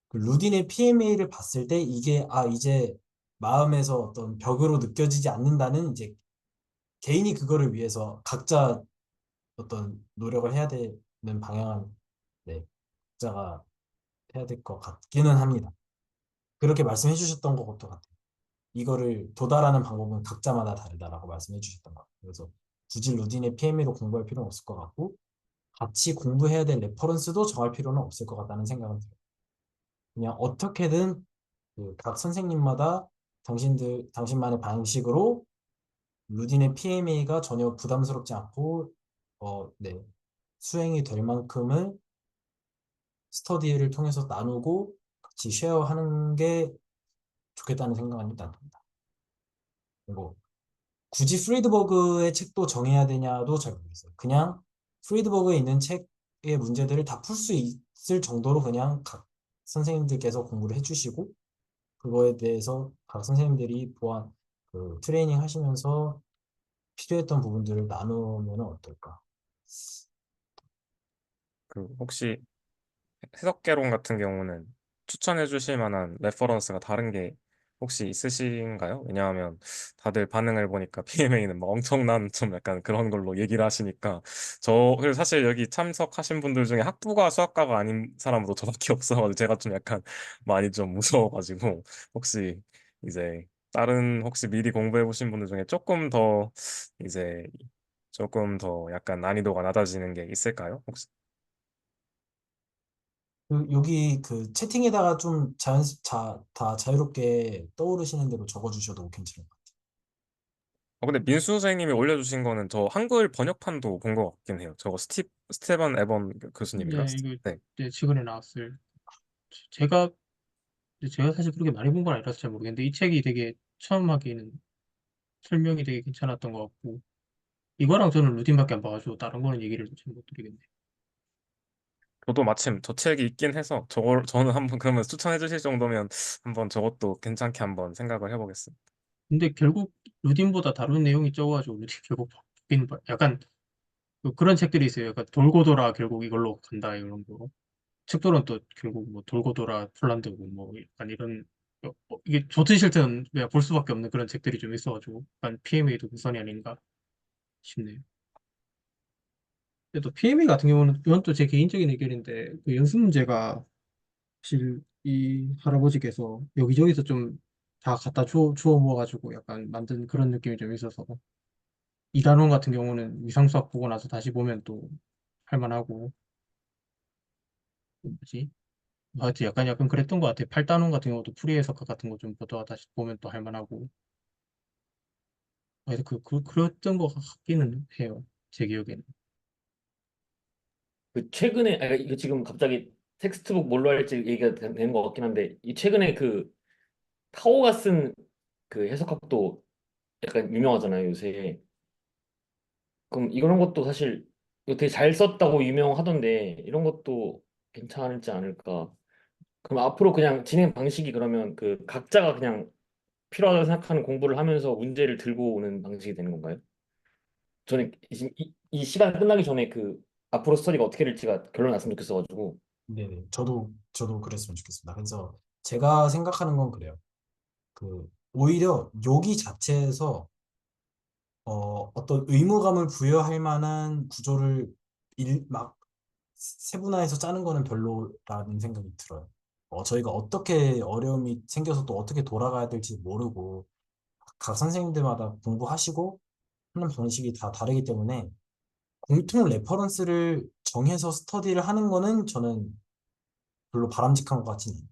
그 루딘의 PMA를 봤을 때 이게 이제 마음에서 어떤 벽으로 느껴지지 않는다는 이제 개인이 그거를 위해서 각자 어떤 노력을 해야 되는 방향은 네, 각자가 해야 될 것 같기는 합니다. 그렇게 말씀해 주셨던 것도 같아요. 이거를 도달하는 방법은 각자마다 다르다라고 말씀해 주셨던 것 같아요. 그래서 굳이 루딘의 PMA로 공부할 필요는 없을 것 같고 같이 공부해야 될 레퍼런스도 정할 필요는 없을 것 같다는 생각은 들어요. 그냥 어떻게든 그각 선생님마다 당신만의 방식으로 루딘의 PMA가 전혀 부담스럽지 않고 네, 수행이 될 만큼을 스터디를 통해서 나누고 같이 쉐어하는 게 좋겠다는 생각은 일단 듭니다. 그리고 굳이 프리드버그의 책도 정해야 되냐도 잘 모르겠어요. 그냥 프리드버그에 있는 책의 문제들을 다 풀 수 있을 정도로 그냥 각 선생님들께서 공부를 해주시고 그거에 대해서 각 선생님들이 보안 트레이닝 하시면서 필요했던 부분들을 나누면 어떨까? 그 혹시 해석개론 같은 경우는 추천해 주실 만한 레퍼런스가 다른 게 혹시 있으신가요? 왜냐하면 다들 반응을 보니까 PMA는 막 엄청난 좀 약간 그런 걸로 얘기를 하시니까 그리고 사실 여기 참석하신 분들 중에 학부가 수학과가 아닌 사람도 저밖에 없어가지고 제가 좀 약간 많이 좀 무서워가지고 혹시 이제 다른 혹시 미리 공부해 보신 분들 중에 이제 조금 더 약간 난이도가 낮아지는 게 있을까요? 혹시? 여기 채팅에다가 좀 다 자유롭게 떠오르시는 대로 적어주셔도 괜찮을 것 같아요. 근데 민수 선생님이 올려주신 거는 저 한글 번역판도 본 것 같긴 해요. 저거 스테반 에번 교수님인가? 네, 이거 네. 네, 최근에 나왔을 제가 제가 사실 그렇게 많이 본 건 아니라서 잘 모르겠는데 이 책이 되게 처음 하기에는 설명이 되게 괜찮았던 것 같고 이거랑 저는 루틴밖에 안 봐가지고 다른 거는 얘기를 잘 못 드리겠네요. 저도 마침 저 책이 있긴 해서 저는 한번 그러면 추천해 주실 정도면 한번 저것도 괜찮게 한번 생각을 해보겠습니다. 근데 결국 루틴보다 다룬 내용이 적어가지고 루틴 결국 약간 그런 책들이 있어요. 그러니까 돌고 돌아 결국 이걸로 간다 이런 거. 책들은 또 결국 뭐 돌고 돌아 폴란드고 뭐 약간 이런 이게 좋든 싫든 그냥 볼 수밖에 없는 그런 책들이 좀 있어가지고 약간 PMA도 그 선이 아닌가 싶네요. 근데 또 PMA 같은 경우는 이건 또 제 개인적인 의견인데 그 연습 문제가 사실 이 할아버지께서 여기저기서 좀 다 갖다 주워 모아가지고 약간 만든 그런 느낌이 좀 있어서 이단원 같은 경우는 위상수학 보고 나서 다시 보면 또 할만하고 뭐지? 하여튼 약간 그랬던 것 같아요. 팔단원 같은 경우도 풀이해석 같은 거 좀 보다가 다시 보면 또 할만하고 하여튼 그랬던 것 같기는 해요. 제 기억에는. 그 최근에 이거 지금 갑자기 텍스트북 뭘로 할지 얘기가 되는 것 같긴 한데 이 최근에 그 타오가 쓴 그 해석학도 약간 유명하잖아요 요새. 그럼 이런 것도 사실 이거 되게 잘 썼다고 유명하던데 이런 것도 괜찮을지 않을까. 그럼 앞으로 그냥 진행 방식이 그러면 그 각자가 그냥 필요하다고 생각하는 공부를 하면서 문제를 들고 오는 방식이 되는 건가요? 저는 지금 이 시간 끝나기 전에 그 앞으로 스터디가 어떻게 될지가 결론 났으면 좋겠어가지고. 네네. 저도 그랬으면 좋겠습니다. 그래서 제가 생각하는 건 그래요. 오히려 여기 자체에서 어떤 의무감을 부여할 만한 구조를 막 세분화해서 짜는 거는 별로라는 생각이 들어요. 저희가 어떻게 어려움이 생겨서 또 어떻게 돌아가야 될지 모르고 각 선생님들마다 공부하시고 하는 방식이 다 다르기 때문에 공통 레퍼런스를 정해서 스터디를 하는 거는 저는 별로 바람직한 것 같지는 않아요.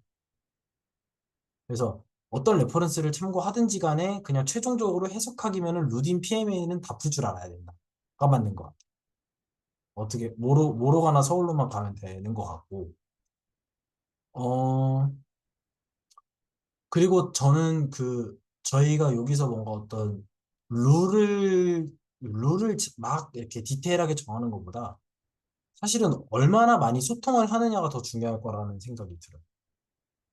그래서 어떤 레퍼런스를 참고하든지 간에 그냥 최종적으로 해석하기면은 루딘 PMA는 다 풀 줄 알아야 된다.가 맞는 것 같아요. 어떻게 뭐로 가나 서울로만 가면 되는 것 같고 어 그리고 저는 저희가 여기서 뭔가 어떤 룰을 막 이렇게 디테일하게 정하는 것보다 사실은 얼마나 많이 소통을 하느냐가 더 중요할 거라는 생각이 들어요.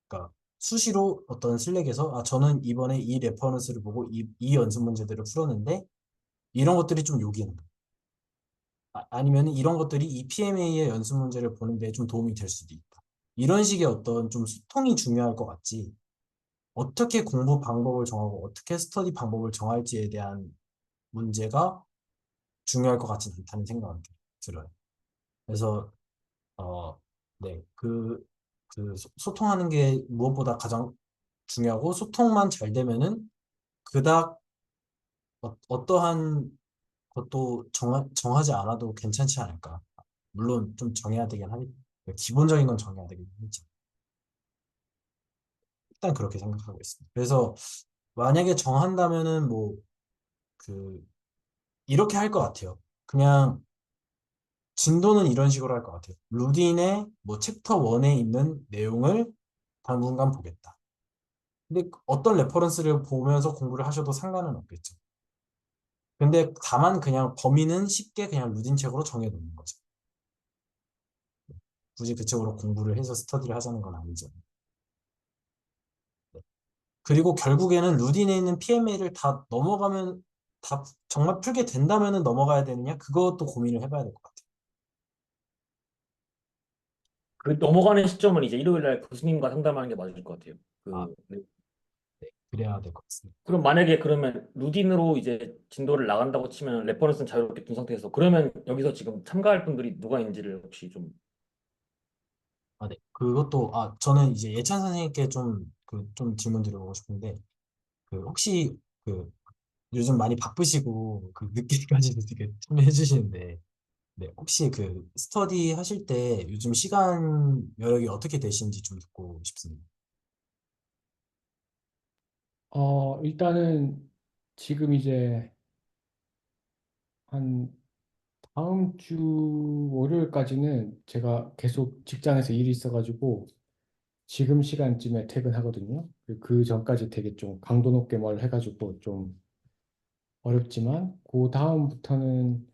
그러니까 수시로 어떤 슬랙에서 저는 이번에 이 레퍼런스를 보고 이 연습 문제들을 풀었는데 이런 것들이 좀 여기는 아니면 이런 것들이 이 PMA의 연습 문제를 보는데 좀 도움이 될 수도 있다. 이런 식의 어떤 좀 소통이 중요할 것 같지. 어떻게 공부 방법을 정하고 어떻게 스터디 방법을 정할지에 대한 문제가 중요할 것 같지는 않다는 생각이 들어요. 그래서 어, 네, 소통하는 게 무엇보다 가장 중요하고 소통만 잘 되면은 그닥 어떠한 것도 정하지 않아도 괜찮지 않을까. 물론 좀 정해야 되긴 하겠 기본적인 건 정해야 되긴 하겠죠. 일단 그렇게 생각하고 있습니다. 그래서 만약에 정한다면은 이렇게 할 것 같아요. 그냥 진도는 이런 식으로 할 것 같아요. 루딘의 챕터 1에 있는 내용을 당분간 보겠다. 근데 어떤 레퍼런스를 보면서 공부를 하셔도 상관은 없겠죠. 근데 다만 그냥 범위는 쉽게 그냥 루딘 책으로 정해놓는 거죠. 굳이 그 책으로 공부를 해서 스터디를 하자는 건 아니죠. 그리고 결국에는 루딘에 있는 PMA를 다 정말 풀게 된다면은 넘어가야 되느냐? 그것도 고민을 해봐야 될 것 같아요. 그 넘어가는 시점은 이제 일요일 날 교수님과 상담하는 게 맞을 것 같아요. 아, 네. 네. 그래야 될 것 같습니다. 그럼 만약에 그러면 루딘으로 이제 진도를 나간다고 치면 레퍼런스는 자유롭게 둔 상태에서 그러면 여기서 지금 참가할 분들이 누가 있는지를 혹시 좀. 네. 저는 이제 예찬 선생님께 좀 질문 드려보고 싶은데, 혹시, 그, 요즘 많이 바쁘시고, 늦게까지 되게 참여해 주시는데, 네. 혹시 스터디 하실 때 요즘 시간 여력이 어떻게 되시는지 좀 듣고 싶습니다. 일단은 지금 이제 한 다음 주 월요일까지는 제가 계속 직장에서 일이 있어가지고 지금 시간쯤에 퇴근하거든요. 그 전까지 되게 좀 강도 높게 뭘 해가지고 좀 어렵지만 그 다음부터는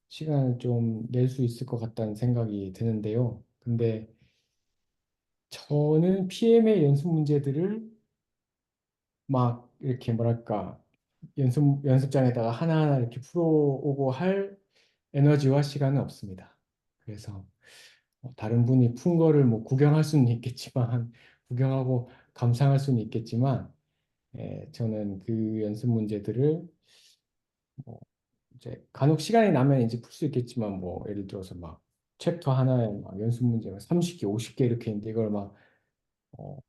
시간을 좀 낼 수 있을 것 같다는 생각이 드는데요. 근데 저는 PM의 연습 문제들을 막 이렇게 뭐랄까 연습장에다가 하나하나 이렇게 풀어오고 할 에너지와 시간은 없습니다. 그래서 다른 분이 푼 거를 뭐 구경할 수는 있겠지만, 구경하고 감상할 수는 있겠지만, 저는 그 연습 문제들을 뭐 이제 간혹 시간이 나면 이제 풀 수 있겠지만, 뭐 예를 들어서 막 챕터 하나에 막 연습 문제가 30개, 50개 이렇게 있는데 이걸 막 어,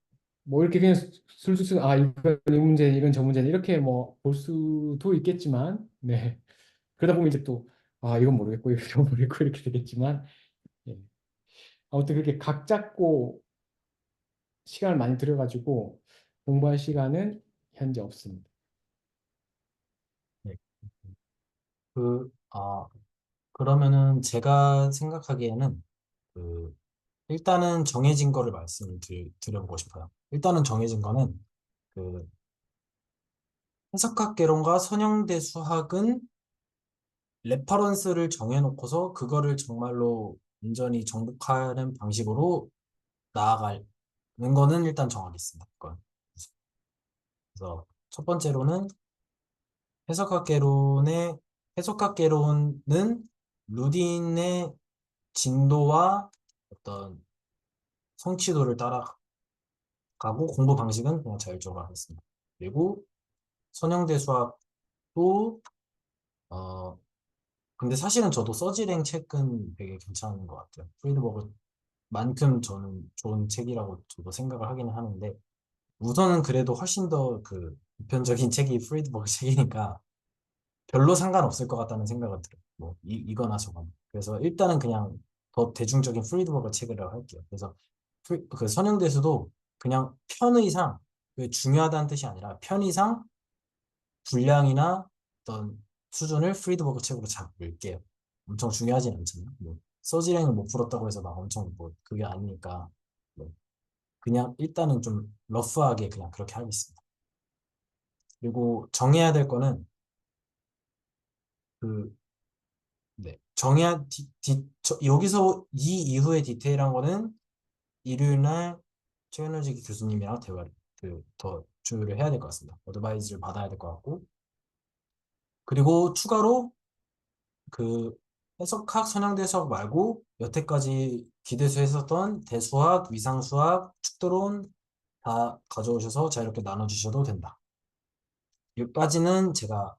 뭐 이렇게 그냥 술술술 이건 이 문제, 이건 저 문제 이렇게 뭐 볼 수도 있겠지만, 네. 그러다 보면 이제 또 이건 모르겠고 이건 모르겠고 이렇게 되겠지만, 예. 아무튼 그렇게 각 잡고 시간을 많이 들여가지고 공부할 시간은 현재 없습니다. 네. 그, 아, 그러면은 제가 생각하기에는 그 일단은 정해진 거를 말씀을 드려보고 싶어요. 일단은 정해진 거는 그 해석학개론과 선형대 수학은 레퍼런스를 정해놓고서 그거를 정말로 온전히 정복하는 방식으로 나아가는 거는 일단 정하겠습니다. 그건. 그래서 첫 번째로는 해석학개론의 해석학개론은 루딘의 진도와 어떤 성취도를 따라가고 공부 방식은 그냥 자율적으로 하겠습니다. 그리고 선형대 수학도 어 근데 사실은 저도 서지랭 책은 되게 괜찮은 것 같아요. 프리드버그만큼 저는 좋은 책이라고 저도 생각을 하기는 하는데 우선은 그래도 훨씬 더 그 보편적인 책이 프리드버그 책이니까 별로 상관없을 것 같다는 생각을 들어요. 뭐 이거나 저거나. 그래서 일단은 그냥 더 대중적인 프리드버그 책을 할게요. 그래서 그 선형대수도 그냥 편의상 그 중요하다는 뜻이 아니라 편의상 분량이나 어떤 수준을 프리드버그 책으로 잡을게요. 엄청 중요하진 않잖아요. 뭐 서지랭을 못 풀었다고 해서 막 엄청 뭐 그게 아니니까 뭐 그냥 일단은 좀 러프하게 그냥 그렇게 하겠습니다. 그리고 정해야 될 거는 그 네, 여기서 이 이후에 디테일한 거는 일요일 날 최현우직 교수님이랑 대화를 더 조율을 해야 될 것 같습니다. 어드바이즈를 받아야 될 것 같고 그리고 추가로 그 해석학, 선형대 수학 말고 여태까지 기대수 했었던 대수학, 위상수학, 축도론 다 가져오셔서 자유롭게 나눠주셔도 된다. 여기까지는 제가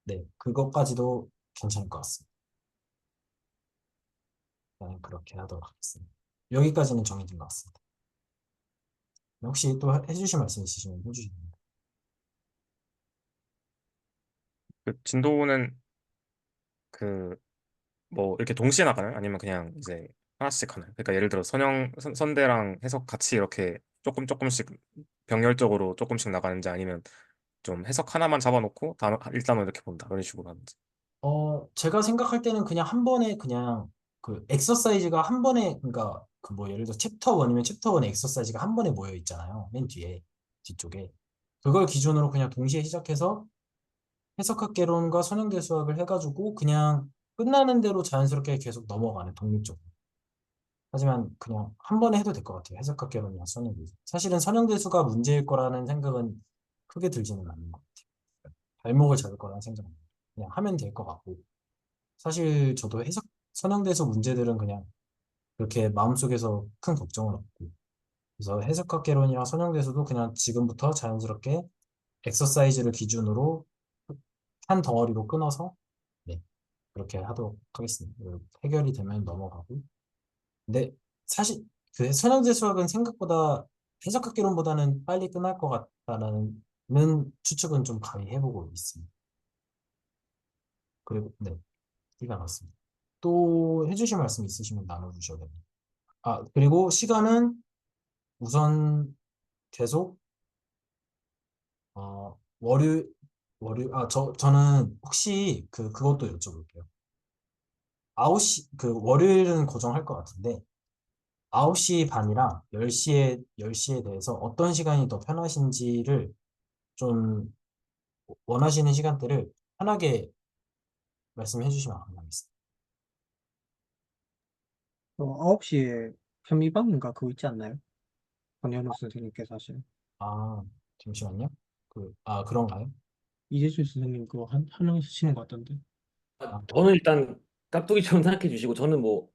네, 그것까지도 괜찮을 것 같습니다. 그냥 그렇게 하도록 하겠습니다. 여기까지는 정해진 것 같습니다. 혹시 또 해주실 말씀 있으시면 해주시면 됩니다. 그 진도는 그 뭐 이렇게 동시에 나가나요? 아니면 그냥 이제 하나씩 하나요? 그러니까 예를 들어 선대랑 해석 같이 이렇게 조금씩 병렬적으로 조금씩 나가는지, 아니면 좀 해석 하나만 잡아놓고 일단은 이렇게 본다 이런 식으로 하는지. 제가 생각할 때는 그냥 한 번에 그냥 그 엑서사이즈가 한 번에 그러니까 그 뭐 예를 들어 챕터 1이면 챕터 1 엑서사이즈가 한 번에 모여 있잖아요. 맨 뒤에 뒤쪽에 그걸 기준으로 그냥 동시에 시작해서 해석학개론과 선형대 수학을 해가지고 그냥 끝나는 대로 자연스럽게 계속 넘어가는 독립적으로. 하지만 그냥 한 번에 해도 될 것 같아요. 해석학개론이나 선형대. 사실은 선형대수가 문제일 거라는 생각은 크게 들지는 않는 것 같아요. 발목을 잡을 거라는 생각은 그냥 하면 될 것 같고. 사실 저도 선형대수 문제들은 그냥 그렇게 마음속에서 큰 걱정은 없고. 그래서 해석학개론이랑 선형대수도 그냥 지금부터 자연스럽게 엑서사이즈를 기준으로 한 덩어리로 끊어서 네, 그렇게 하도록 하겠습니다. 해결이 되면 넘어가고. 근데 사실 그 선형대 수학은 생각보다 해석학개론보다는 빨리 끝날 것 같다는 추측은 좀 가미해보고 있습니다. 그리고 네, 이가 났습니다. 또 해주실 말씀 있으시면 나눠주셔야 됩니다. 그리고 시간은 우선 계속 월요일 저는 혹시 그것도 여쭤볼게요. 9시 월요일은 고정할 것 같은데 9시 반이랑 10시에 대해서 어떤 시간이 더 편하신지를 좀 원하시는 시간대를 편하게 말씀해 주시면 감사하겠습니다. 9시에 현미밥인가 그거 있지 않나요? 권현우 선생님께서 하시는. 아, 잠시만요. 그런가요? 이재준 선생님 그거 하면서 치는 것 같던데. 아, 저는 일단 깍두기처럼 생각해 주시고 저는 뭐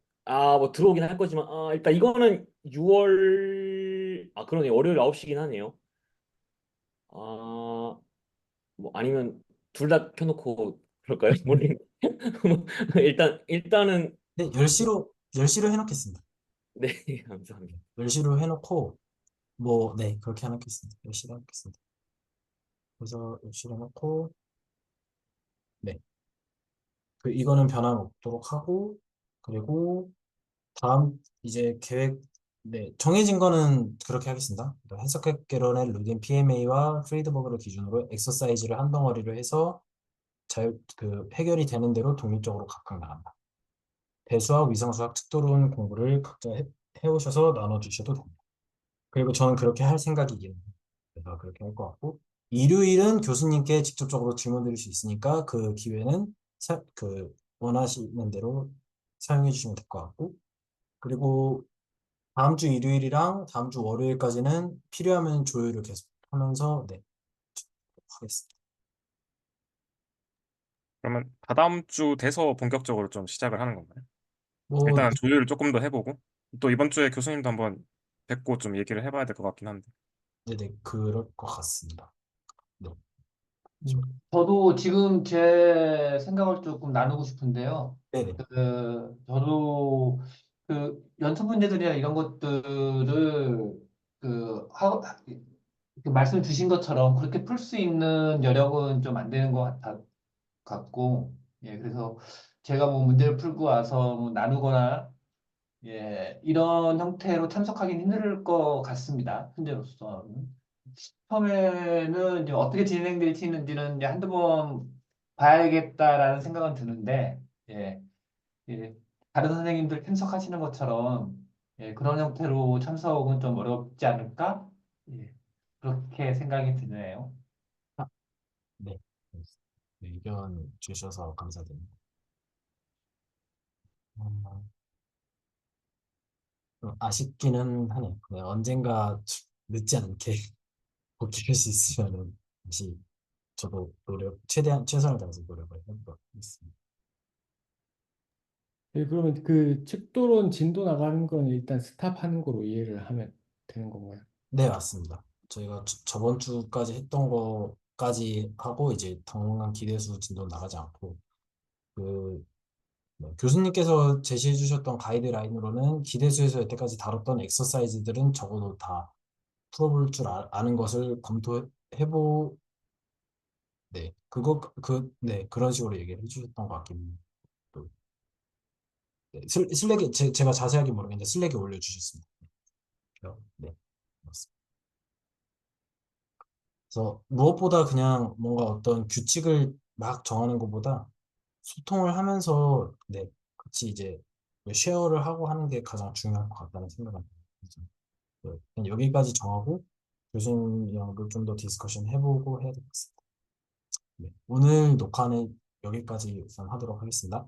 들어오긴 할 거지만 일단 이거는 6월 그러네 월요일 9시긴 하네요. 뭐 아니면 둘 다 켜놓고 그럴까요? 모르겠 일단은 네, 10시로 해놓겠습니다. 네 감사합니다. 10시로 해놓고, 뭐, 네, 그렇게 해놓겠습니다. 10시로 해놓겠습니다. 그래서 10시로 해놓고, 네. 이거는 변함없도록 하고, 그리고 다음 이제 계획, 네, 정해진 거는 그렇게 하겠습니다. 해석학개론의 루딘 PMA와 프리드버그를 기준으로 엑서사이즈를 한 덩어리로 해서 해결이 되는 대로 독립적으로 각각 나간다. 대수학, 위상수학, 특도론 공부를 각자 해오셔서 나눠주셔도 됩니다. 그리고 저는 그렇게 할 생각이긴 해요. 그래서 그렇게 할 것 같고, 일요일은 교수님께 직접적으로 질문 드릴 수 있으니까 그 기회는 원하시는 대로 사용해 주시면 될 것 같고, 그리고 다음 주 일요일이랑 다음 주 월요일까지는 필요하면 조율을 계속 하면서, 네, 하겠습니다. 그러면 다다음 주 돼서 본격적으로 좀 시작을 하는 건가요? 뭐, 일단 조율을 조금 더 해보고 또 이번 주에 교수님도 한번 뵙고 좀 얘기를 해봐야 될 것 같긴 한데. 네네, 그럴 것 같습니다. 네, 저도 지금 제 생각을 조금 나누고 싶은데요. 네네. 저도 연습 문제들이나 이런 것들을 그, 하, 말씀 주신 것처럼 그렇게 풀 수 있는 여력은 좀 안 되는 것 같고, 예, 그래서 제가 뭐 문제를 풀고 와서 뭐 나누거나, 예, 이런 형태로 참석하기는 힘들 것 같습니다. 현재로서. 처음에는 이제 어떻게 진행될지는 이제 한두 번 봐야겠다라는 생각은 드는데, 예, 예, 다른 선생님들 참석하시는 것처럼, 예, 그런 형태로 참석은 좀 어렵지 않을까? 예, 그렇게 생각이 드네요. 아, 네. 네, 의견 주셔서 감사드립니다. 음, 좀 아쉽기는 하네요. 네, 언젠가 늦지 않게 복귀할 수 있으면은 다시 저도 최대한 최선을 다해서 노력을 해보도록 하겠습니다. 네, 그러면 그 측도론 진도 나가는 건 일단 스탑하는 거로 이해를 하면 되는 건가요? 네, 맞습니다. 저희가 저번 주까지 했던 거까지 하고 이제 당분간 기대수 진도 나가지 않고 그 교수님께서 제시해 주셨던 가이드라인으로는 기대수에서 여태까지 다뤘던 엑서사이즈들은 적어도 다 풀어볼 줄 아는 것을 검토해보, 네, 네, 그런 식으로 얘기를 해주셨던 것 같긴 해요. 또, 네, 슬랙에, 제가 자세하게 모르겠는데 슬랙에 올려주셨습니다. 네, 맞습니다. 그래서 무엇보다 그냥 뭔가 어떤 규칙을 막 정하는 것보다 소통을 하면서, 네, 같이 이제 쉐어를 하고 하는 게 가장 중요할 것 같다는 생각은 듭니다. 네, 그냥 여기까지 정하고 교수님이랑도 좀 더 디스커션 해보고 해야 될 것 같습니다. 네, 오늘 녹화는 여기까지 우선 하도록 하겠습니다.